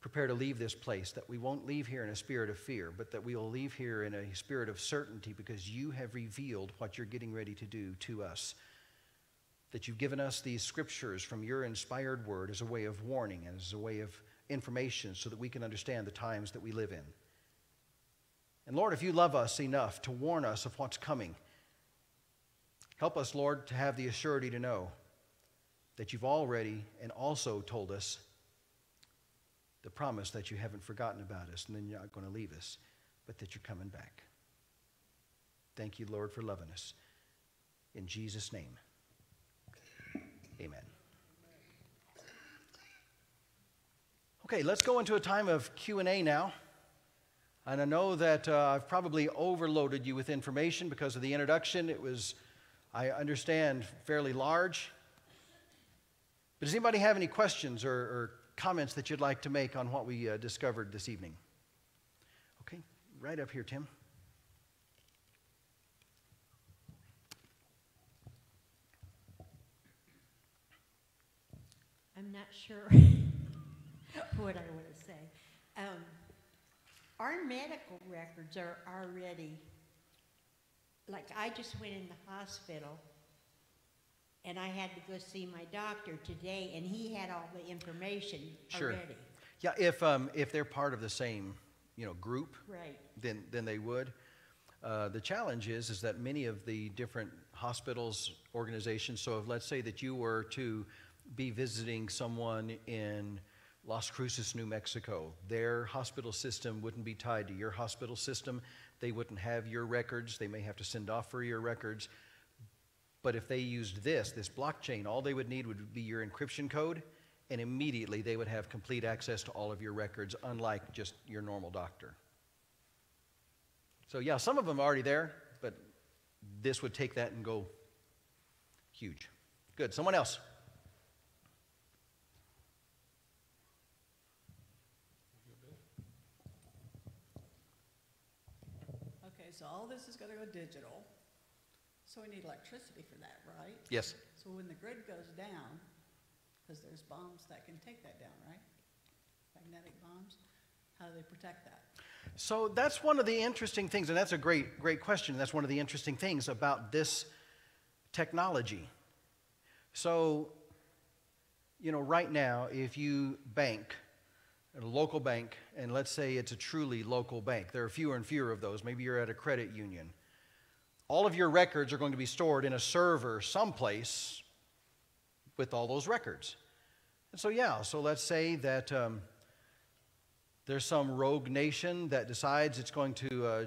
prepare to leave this place, that we won't leave here in a spirit of fear, but that we will leave here in a spirit of certainty because you have revealed what you're getting ready to do to us. That you've given us these scriptures from your inspired word as a way of warning and as a way of information so that we can understand the times that we live in. And Lord, if you love us enough to warn us of what's coming, help us, Lord, to have the assurity to know that you've already and also told us the promise that you haven't forgotten about us and then you're not going to leave us, but that you're coming back. Thank you, Lord, for loving us. In Jesus' name, amen. Okay, let's go into a time of Q&A now. And I know that I've probably overloaded you with information because of the introduction. It was, I understand, fairly large. But does anybody have any questions or comments that you'd like to make on what we discovered this evening? Okay, right up here, Tim. I'm not sure what I want to say. Our medical records are already, like I just went in the hospital and I had to go see my doctor today and he had all the information already. Yeah, if they're part of the same, group, right, then they would. The challenge is that many of the different hospitals, organizations, so if let's say that you were to be visiting someone in Las Cruces, New Mexico, their hospital system wouldn't be tied to your hospital system. They wouldn't have your records. They may have to send off for your records. But if they used this blockchain, all they would need would be your encryption code, and immediately they would have complete access to all of your records, unlike just your normal doctor. So yeah, some of them are already there, but this would take that and go huge. Good. Someone else? So all this is going to go digital. So we need electricity for that, right? Yes. So when the grid goes down, because there's bombs that can take that down, right? Magnetic bombs. How do they protect that? So that's one of the interesting things, and that's a great question. That's one of the interesting things about this technology. So, right now, if you bank at a local bank, and let's say it's a truly local bank. There are fewer and fewer of those. Maybe you're at a credit union. All of your records are going to be stored in a server someplace with all those records. And so let's say that there's some rogue nation that decides it's going to,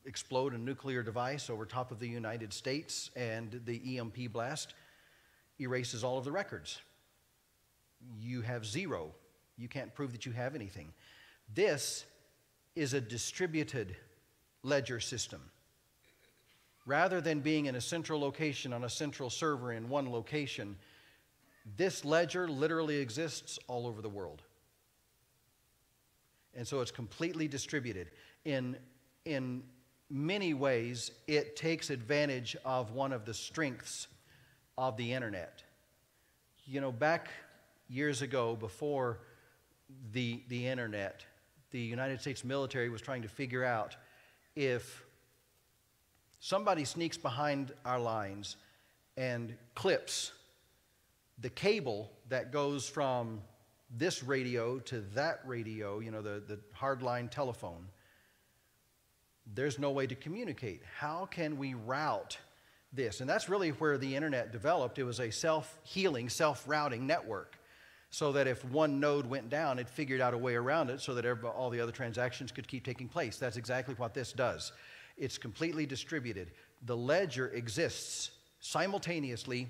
explode a nuclear device over top of the United States, and the EMP blast erases all of the records. You have zero. You can't prove that you have anything. This is a distributed ledger system. Rather than being in a central location on a central server in one location, this ledger literally exists all over the world. And so it's completely distributed. In many ways, it takes advantage of one of the strengths of the internet. Back years ago, before the internet, the United States military was trying to figure out if somebody sneaks behind our lines and clips the cable that goes from this radio to that radio, the hardline telephone. There's no way to communicate. How can we route this? And that's really where the internet developed. It was a self-healing, self-routing network. So that if one node went down, it figured out a way around it so that all the other transactions could keep taking place. That's exactly what this does. It's completely distributed. The ledger exists simultaneously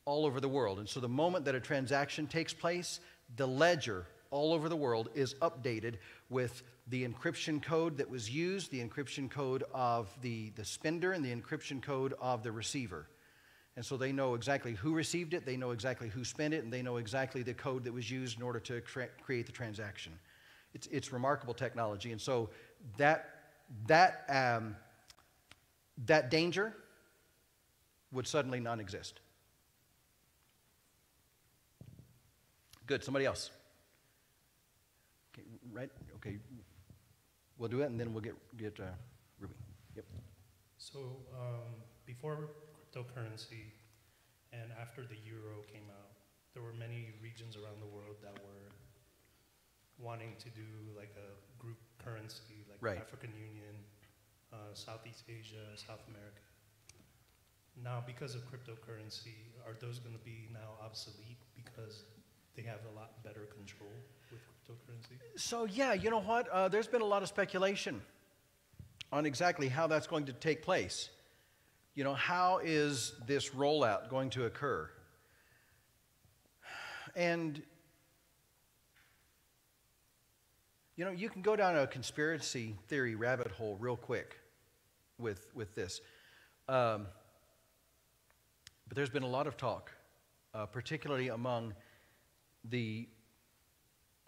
all over the world. And so the moment that a transaction takes place, the ledger all over the world is updated with the encryption code that was used, the encryption code of the spender, and the encryption code of the receiver. And so they know exactly who received it, they know exactly who spent it, and they know exactly the code that was used in order to create the transaction. It's remarkable technology. And so that danger would suddenly not exist. Good. Somebody else. Okay, right? Okay. We'll do it, and then we'll get Ruby. Yep. So before cryptocurrency and after the euro came out, there were many regions around the world that were wanting to do like a group currency, like Right. African Union, Southeast Asia, South America. Now, because of cryptocurrency, are those going to be now obsolete because they have a lot better control with cryptocurrency? So yeah, you know what? There's been a lot of speculation on exactly how that's going to take place. You know, how is this rollout going to occur? And you know, you can go down a conspiracy theory rabbit hole real quick with this. But there's been a lot of talk, particularly among the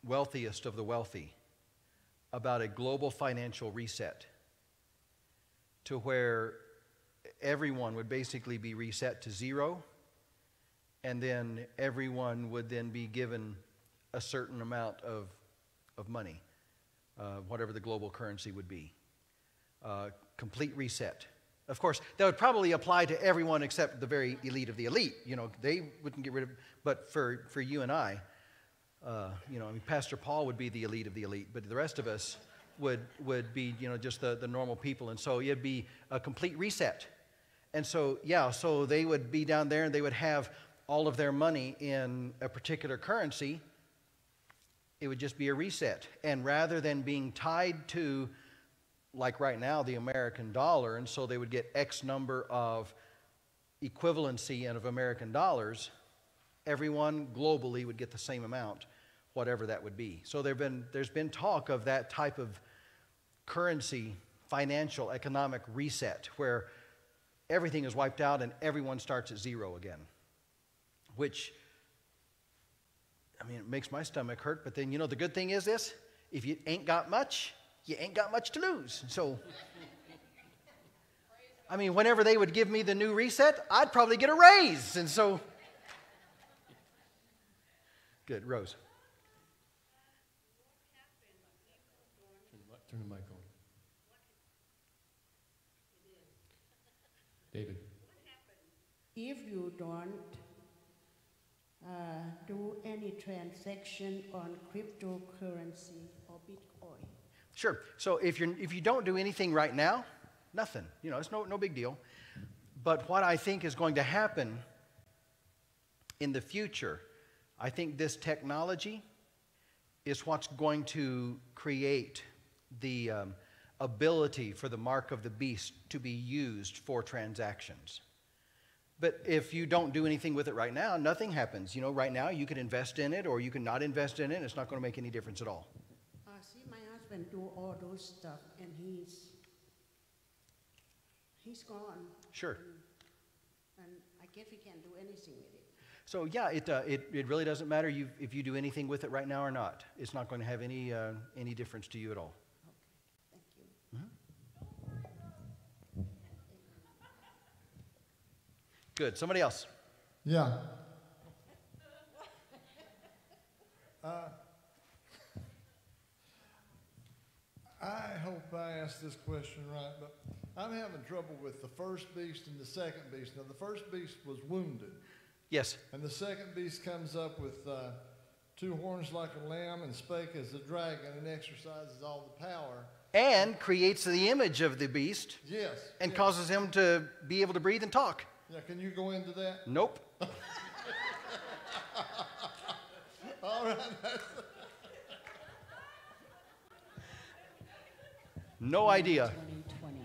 wealthiest of the wealthy, about a global financial reset to where everyone would basically be reset to zero, and then everyone would then be given a certain amount of money, whatever the global currency would be. Complete reset. Of course, that would probably apply to everyone except the very elite of the elite. You know, they wouldn't get rid of, but for you and I, you know, I mean, Pastor Paul would be the elite of the elite, but the rest of us would be, you know, just the normal people. And so it'd be a complete reset. And so, yeah, so they would be down there and they would have all of their money in a particular currency. It would just be a reset. And rather than being tied to, like right now, the American dollar, and so they would get X number of equivalency of American dollars, everyone globally would get the same amount, whatever that would be. So there's been talk of that type of currency, financial, economic reset, where everything is wiped out and everyone starts at zero again, which, I mean, it makes my stomach hurt. But then, you know, the good thing is this: if you ain't got much, you ain't got much to lose. So, I mean, whenever they would give me the new reset, I'd probably get a raise. And so, good. Rose. Turn the mic on. David. If you don't do any transaction on cryptocurrency or Bitcoin? Sure. So if you don't do anything right now, nothing. You know, it's no big deal. But what I think is going to happen in the future, I think this technology is what's going to create the ability for the mark of the beast to be used for transactions. But if you don't do anything with it right now, nothing happens. You know, right now you can invest in it or you can not invest in it. It's not going to make any difference at all. See, my husband do all those stuff, and he's gone. Sure. And I guess we can't do anything with it. So yeah, it really doesn't matter if you do anything with it right now or not. It's not going to have any difference to you at all. Okay, thank you. Good. Somebody else. Yeah. I hope I asked this question right, but I'm having trouble with the first beast and the second beast. Now, the first beast was wounded. Yes. And the second beast comes up with two horns like a lamb and spake as a dragon and exercises all the power. And creates the image of the beast. Yes. And yes. causes him to be able to breathe and talk. Yeah, can you go into that? Nope. All right. No idea. 2020.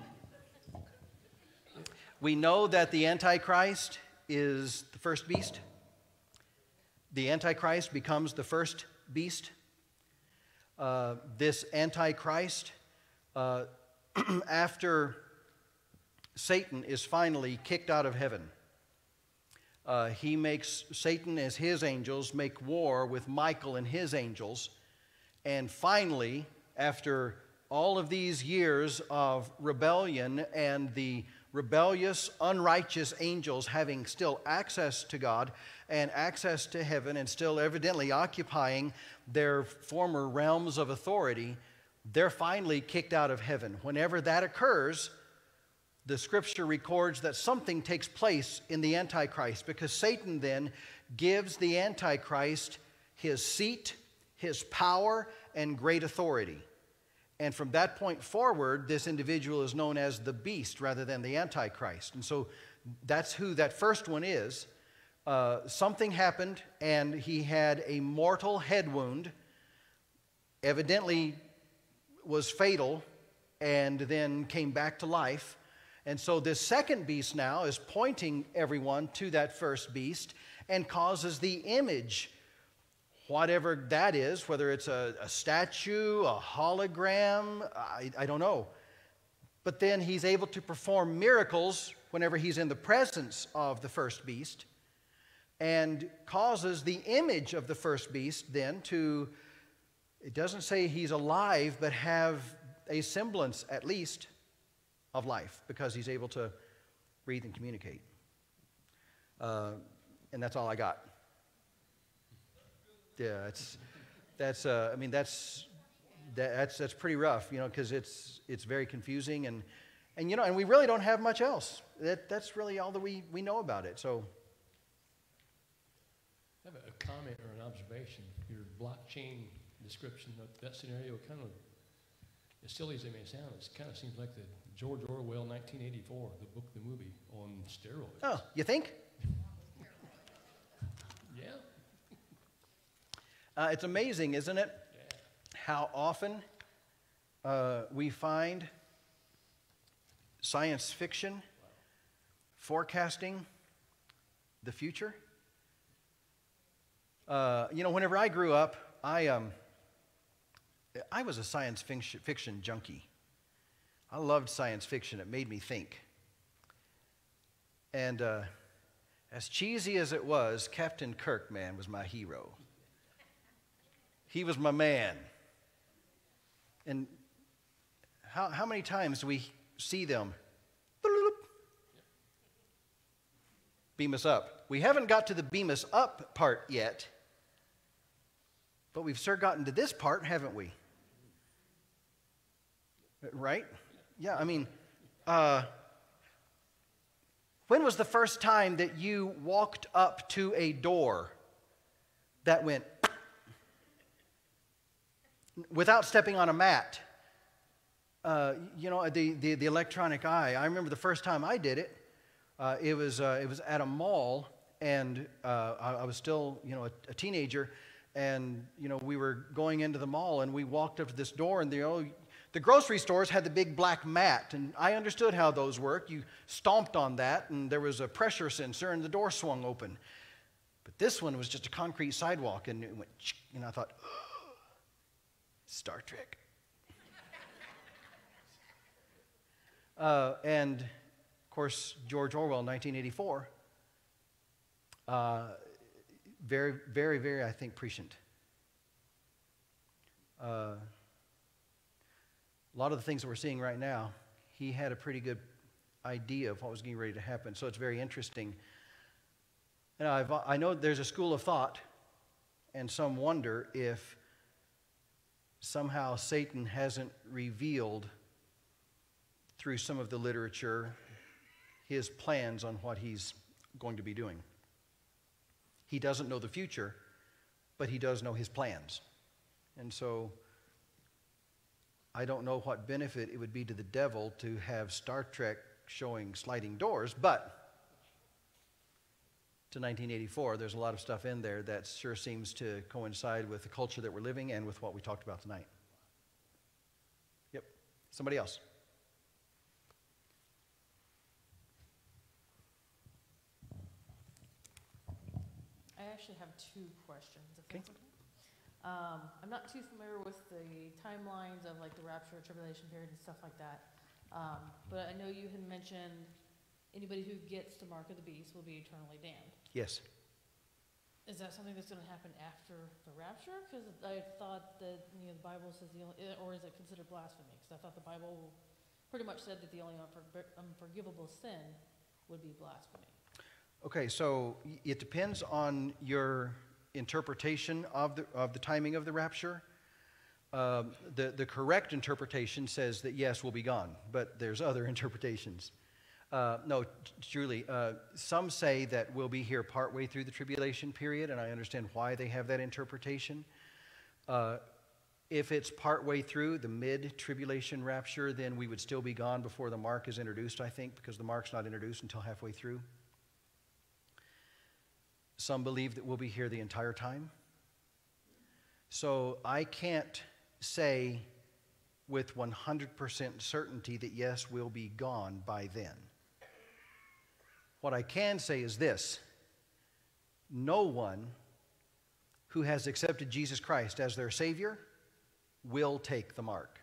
We know that the Antichrist is the first beast. The Antichrist becomes the first beast. This Antichrist, after Satan is finally kicked out of heaven, he makes Satan as his angels make war with Michael and his angels. And finally, after all of these years of rebellion and the rebellious, unrighteous angels having still access to God and access to heaven and still evidently occupying their former realms of authority, they're finally kicked out of heaven. Whenever that occurs, the scripture records that something takes place in the Antichrist, because Satan then gives the Antichrist his seat, his power, and great authority. And from that point forward, this individual is known as the beast rather than the Antichrist. And so that's who that first one is. Something happened, and he had a mortal head wound, evidently was fatal, and then came back to life. And so this second beast now is pointing everyone to that first beast and causes the image, whatever that is, whether it's a statue, a hologram, I don't know. But then he's able to perform miracles whenever he's in the presence of the first beast, and causes the image of the first beast then to, it doesn't say he's alive, but have a semblance at least of life, because he's able to breathe and communicate. And that's all I got. Yeah, that's pretty rough, you know, because it's very confusing, and you know, and we really don't have much else. That's really all that we know about it. So, I have a comment or an observation. Your blockchain description of that scenario, kind of, as silly as it may sound, it kind of seems like the George Orwell 1984, the book, the movie, on steroids. oh, you think? Yeah. It's amazing, isn't it? Yeah. How often we find science fiction forecasting the future. You know, whenever I grew up, I was a science fiction junkie. I loved science fiction. It made me think. And as cheesy as it was, Captain Kirk, man, was my hero. He was my man. And how many times do we see them beam us up? We haven't got to the beam us up part yet, but we've sure gotten to this part, haven't we? Right? Yeah, I mean, when was the first time that you walked up to a door that went without stepping on a mat? You know, the electronic eye. I remember the first time I did it. It was at a mall, and I was still, you know, a teenager, and you know, we were going into the mall, and we walked up to this door, and the grocery stores had the big black mat, and I understood how those work. You stomped on that, and there was a pressure sensor, and the door swung open. But this one was just a concrete sidewalk, and it went, and I thought, oh, Star Trek. And of course, George Orwell, 1984. Very, very, very, I think, prescient. A lot of the things that we're seeing right now, he had a pretty good idea of what was getting ready to happen. So it's very interesting. And I know there's a school of thought, and some wonder if somehow Satan hasn't revealed through some of the literature his plans on what he's going to be doing. He doesn't know the future, but he does know his plans. And so I don't know what benefit it would be to the devil to have Star Trek showing sliding doors, but to 1984, there's a lot of stuff in there that sure seems to coincide with the culture that we're living and with what we talked about tonight. Yep. Somebody else. I actually have two questions, if Okay. that's okay. I'm not too familiar with the timelines of like the rapture, tribulation period, and stuff like that. But I know you had mentioned anybody who gets the mark of the beast will be eternally damned. Yes. Is that something that's going to happen after the rapture? Because I thought that the Bible says or is it considered blasphemy? Because I thought the Bible pretty much said that the only unforgivable sin would be blasphemy. Okay, so it depends on your interpretation of the timing of the rapture. The correct interpretation says that yes, we'll be gone, but there's other interpretations. No, truly, some say that we'll be here partway through the tribulation period, and I understand why they have that interpretation. If it's partway through the mid-tribulation rapture, then we would still be gone before the mark is introduced, I think, because the mark's not introduced until halfway through. Some believe that we'll be here the entire time. So I can't say with 100% certainty that yes, we'll be gone by then. What I can say is this: no one who has accepted Jesus Christ as their Savior will take the mark.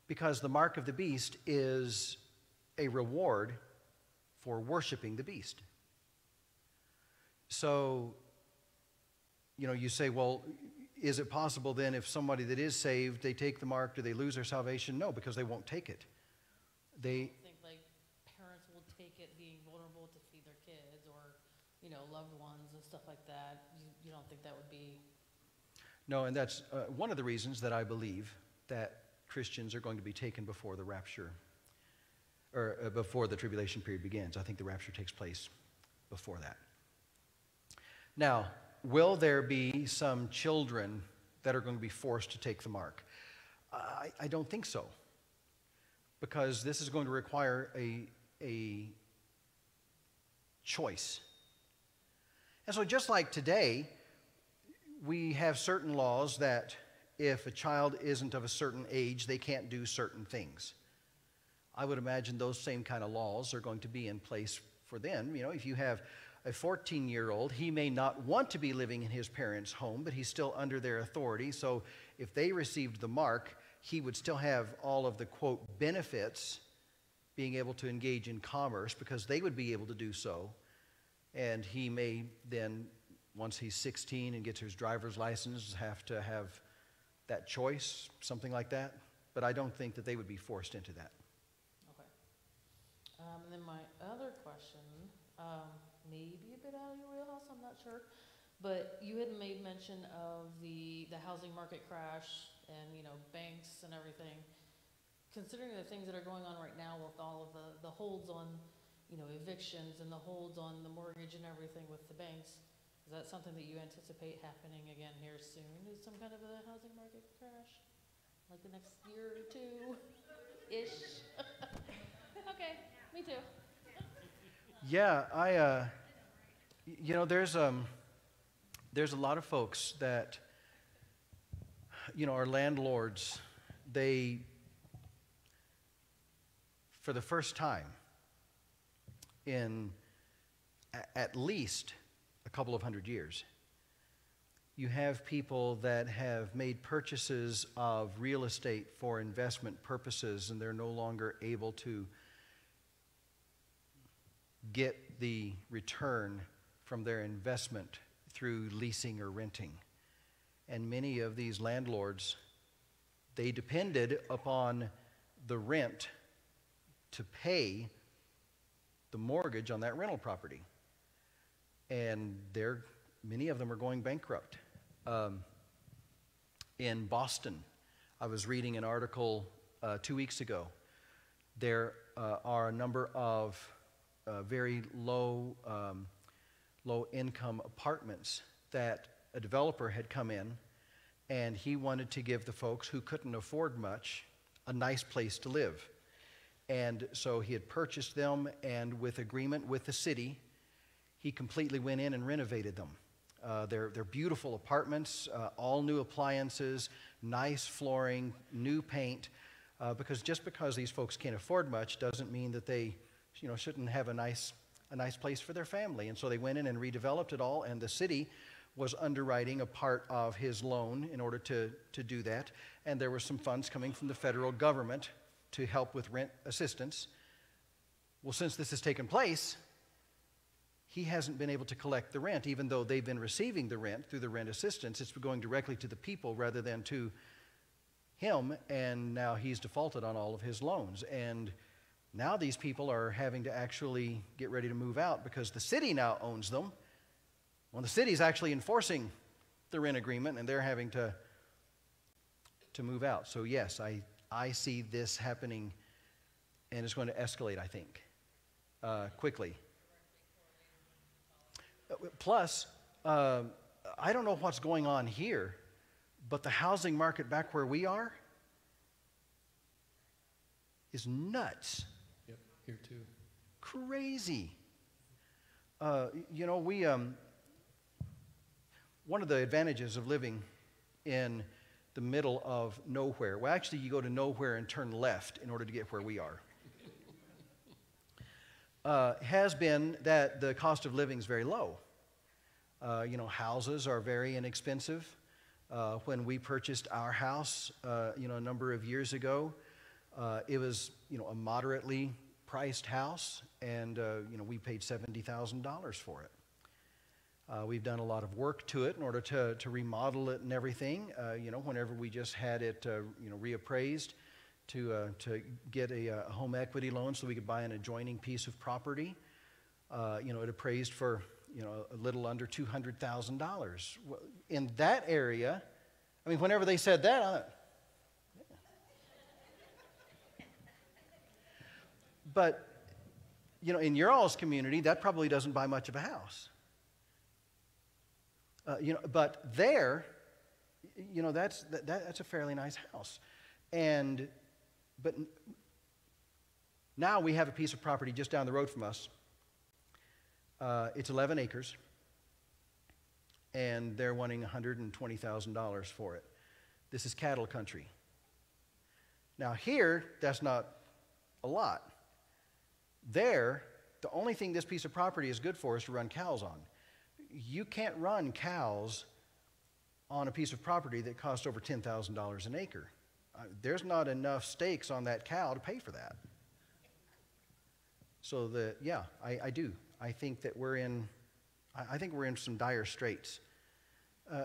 Because the mark of the beast is a reward for worshiping the beast. So, you say, well, is it possible then if somebody that is saved, they take the mark, do they lose their salvation? No, because they won't take it. I think like parents will take it being vulnerable to feed their kids or, loved ones and stuff like that. You don't think that would be... No, and that's one of the reasons that I believe that Christians are going to be taken before the rapture, or before the tribulation period begins. I think the rapture takes place before that. Now, will there be some children that are going to be forced to take the mark? I don't think so, because this is going to require a choice. And so just like today, we have certain laws that if a child isn't of a certain age, they can't do certain things. I would imagine those same kind of laws are going to be in place for them. If you have a 14-year-old, he may not want to be living in his parents' home, but he's still under their authority. So if they received the mark, he would still have all of the, quote, benefits, being able to engage in commerce, because they would be able to do so. And he may then, once he's 16 and gets his driver's license, have to have that choice, something like that. But I don't think that they would be forced into that. Okay. And then my other question, maybe a bit out of your wheelhouse, I'm not sure. But you had made mention of the housing market crash and, banks and everything. Considering the things that are going on right now with all of the holds on, evictions and the holds on the mortgage and everything with the banks, is that something that you anticipate happening again here soon? Is some kind of a housing market crash? Like the next year or two-ish? Okay, me too. Yeah, there's a lot of folks that, are landlords. They, for the first time in at least a couple of hundred years, you have people that have made purchases of real estate for investment purposes, and they're no longer able to get the return from their investment through leasing or renting. And many of these landlords, they depended upon the rent to pay the mortgage on that rental property. And many of them are going bankrupt. In Boston, I was reading an article 2 weeks ago. There are a number of very low income apartments that a developer had come in, and he wanted to give the folks who couldn't afford much a nice place to live. And so he had purchased them, and with agreement with the city, he completely went in and renovated them. They're beautiful apartments, all new appliances, nice flooring, new paint, because just because these folks can't afford much doesn't mean that they shouldn't have a nice a nice place for their family. And so they went in and redeveloped it all, and the city was underwriting a part of his loan in order to do that. And there were some funds coming from the federal government to help with rent assistance. Well, since this has taken place, he hasn't been able to collect the rent, even though they've been receiving the rent through the rent assistance. It's going directly to the people rather than to him, and now he's defaulted on all of his loans. And now these people are having to actually get ready to move out because the city now owns them. Well, the city's actually enforcing the rent agreement, and they're having to move out. So yes, I see this happening, and it's going to escalate, I think, quickly. Plus, I don't know what's going on here, but the housing market back where we are is nuts. Yep, here too. Crazy. You know, one of the advantages of living in the middle of nowhere, well, actually, you go to nowhere and turn left in order to get where we are, has been that the cost of living is very low. You know, houses are very inexpensive. When we purchased our house, you know, a number of years ago, it was, you know, a moderately priced house, and, you know, we paid $70,000 for it. We've done a lot of work to it in order to remodel it and everything. You know, whenever we just had it, you know, reappraised to get a home equity loan so we could buy an adjoining piece of property, you know, it appraised for, you know, a little under $200,000. In that area, I mean, whenever they said that, I thought, but, you know, in your all's community, that probably doesn't buy much of a house. You know, but there, you know, that's a fairly nice house. But now we have a piece of property just down the road from us. It's 11 acres, and they're wanting $120,000 for it. This is cattle country. Now here, that's not a lot. There, the only thing this piece of property is good for is to run cows on. You can't run cows on a piece of property that costs over $10,000 an acre. There's not enough stakes on that cow to pay for that. So yeah, I do. I think that we're in some dire straits.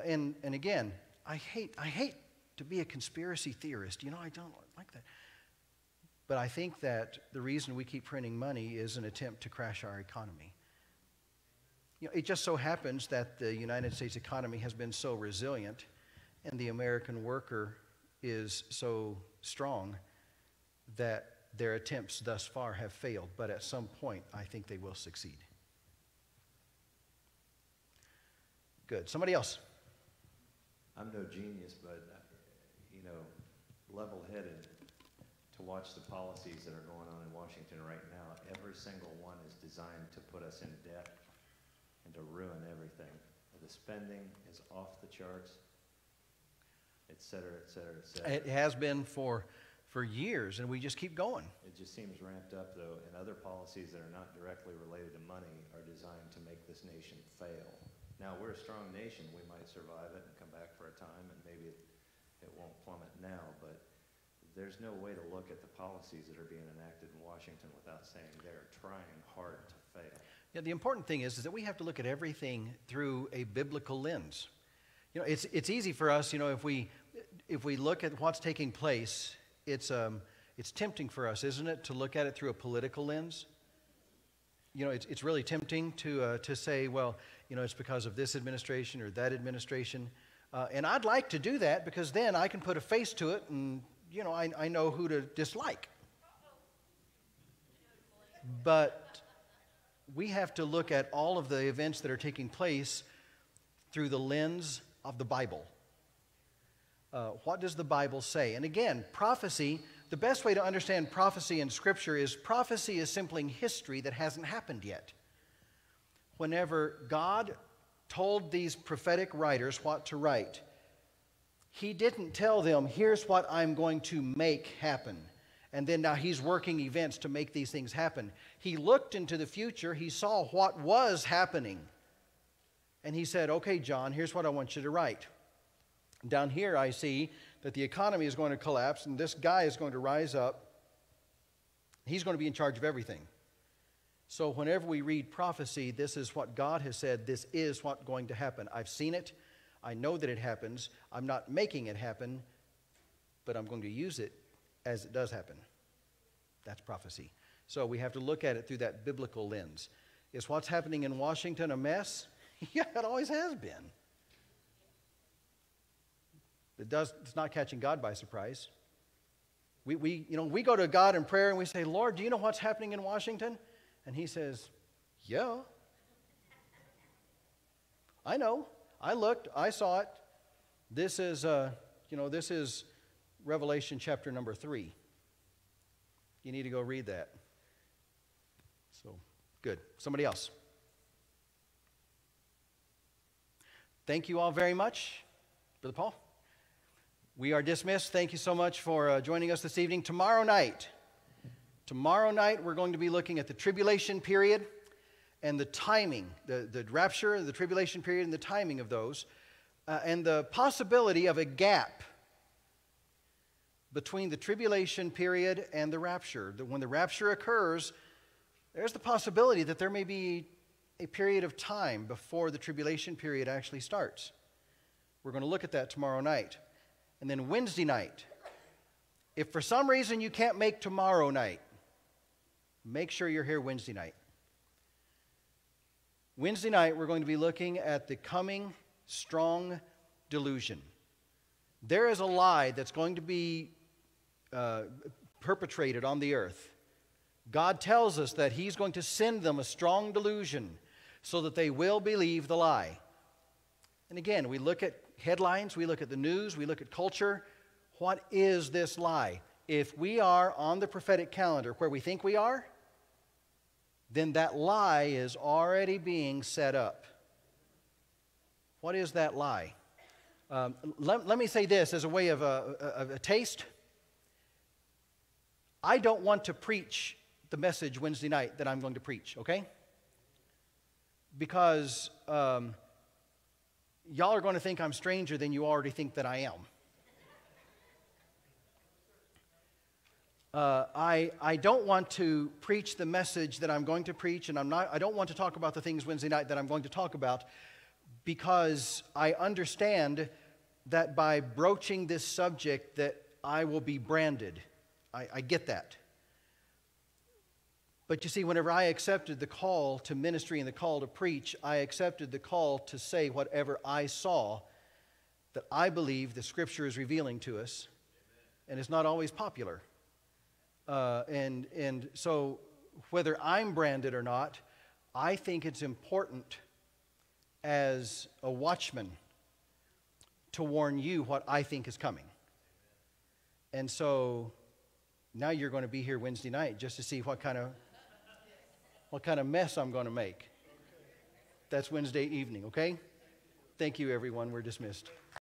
And again, I hate to be a conspiracy theorist. You know, I don't like that. But I think that the reason we keep printing money is an attempt to crash our economy. You know, it just so happens that the United States economy has been so resilient, and the American worker is so strong that their attempts thus far have failed. But at some point, I think they will succeed. Good. Somebody else. I'm no genius, but, you know, level-headed to watch the policies that are going on in Washington right now. Every single one is designed to put us in debt and to ruin everything. The spending is off the charts, et cetera, et cetera, et cetera. It has been for years, and we just keep going. It just seems ramped up, though, and other policies that are not directly related to money are designed to make this nation fail. Now, we're a strong nation. We might survive it and come back for a time, and maybe it won't plummet now, but there's no way to look at the policies that are being enacted in Washington without saying they're trying hard to fail. Yeah, the important thing is that we have to look at everything through a biblical lens. You know, it's easy for us, you know, if we look at what's taking place, it's tempting for us, isn't it, to look at it through a political lens? You know, it's really tempting to say, well, you know, it's because of this administration or that administration. And I'd like to do that because then I can put a face to it and, you know, I know who to dislike. But we have to look at all of the events that are taking place through the lens of the Bible. What does the Bible say? And again, prophecy, the best way to understand prophecy in Scripture is prophecy is simply history that hasn't happened yet. Whenever God told these prophetic writers what to write, He didn't tell them, here's what I'm going to make happen. And then now he's working events to make these things happen. He looked into the future. He saw what was happening. And he said, okay, John, here's what I want you to write. Down here I see that the economy is going to collapse and this guy is going to rise up. He's going to be in charge of everything. So whenever we read prophecy, this is what God has said. This is what's going to happen. I've seen it. I know that it happens. I'm not making it happen, but I'm going to use it as it does happen. That's prophecy. So we have to look at it through that biblical lens. Is what's happening in Washington a mess? Yeah, it always has been. It's not catching God by surprise. We go to God in prayer and we say, Lord, do you know what's happening in Washington? And he says, yeah. I know. I looked. I saw it. This is Revelation chapter number 3. You need to go read that. So, good. Somebody else. Thank you all very much. Brother Paul. We are dismissed. Thank you so much for joining us this evening. Tomorrow night, we're going to be looking at the tribulation period and the timing, the rapture, the tribulation period, and the timing of those, and the possibility of a gap between the tribulation period and the rapture. When the rapture occurs, there's the possibility that there may be a period of time before the tribulation period actually starts. We're going to look at that tomorrow night. And then Wednesday night, if for some reason you can't make tomorrow night, make sure you're here Wednesday night. Wednesday night, we're going to be looking at the coming strong delusion. There is a lie that's going to be perpetrated on the earth. God tells us that He's going to send them a strong delusion so that they will believe the lie. And again, we look at headlines, we look at the news, we look at culture. What is this lie? If we are on the prophetic calendar where we think we are, then that lie is already being set up. What is that lie? Let me say this as a way of a taste. I don't want to preach the message Wednesday night that I'm going to preach, okay? Because y'all are going to think I'm stranger than you already think that I am. I don't want to preach the message that I'm going to preach, and I don't want to talk about the things Wednesday night that I'm going to talk about, because I understand that by broaching this subject that I will be branded. I get that. But you see, whenever I accepted the call to ministry and the call to preach, I accepted the call to say whatever I saw that I believe the Scripture is revealing to us, and it's not always popular. And so whether I'm branded or not, I think it's important as a watchman to warn you what I think is coming. And so now you're going to be here Wednesday night just to see what kind of mess I'm going to make. That's Wednesday evening, okay? Thank you, everyone. We're dismissed.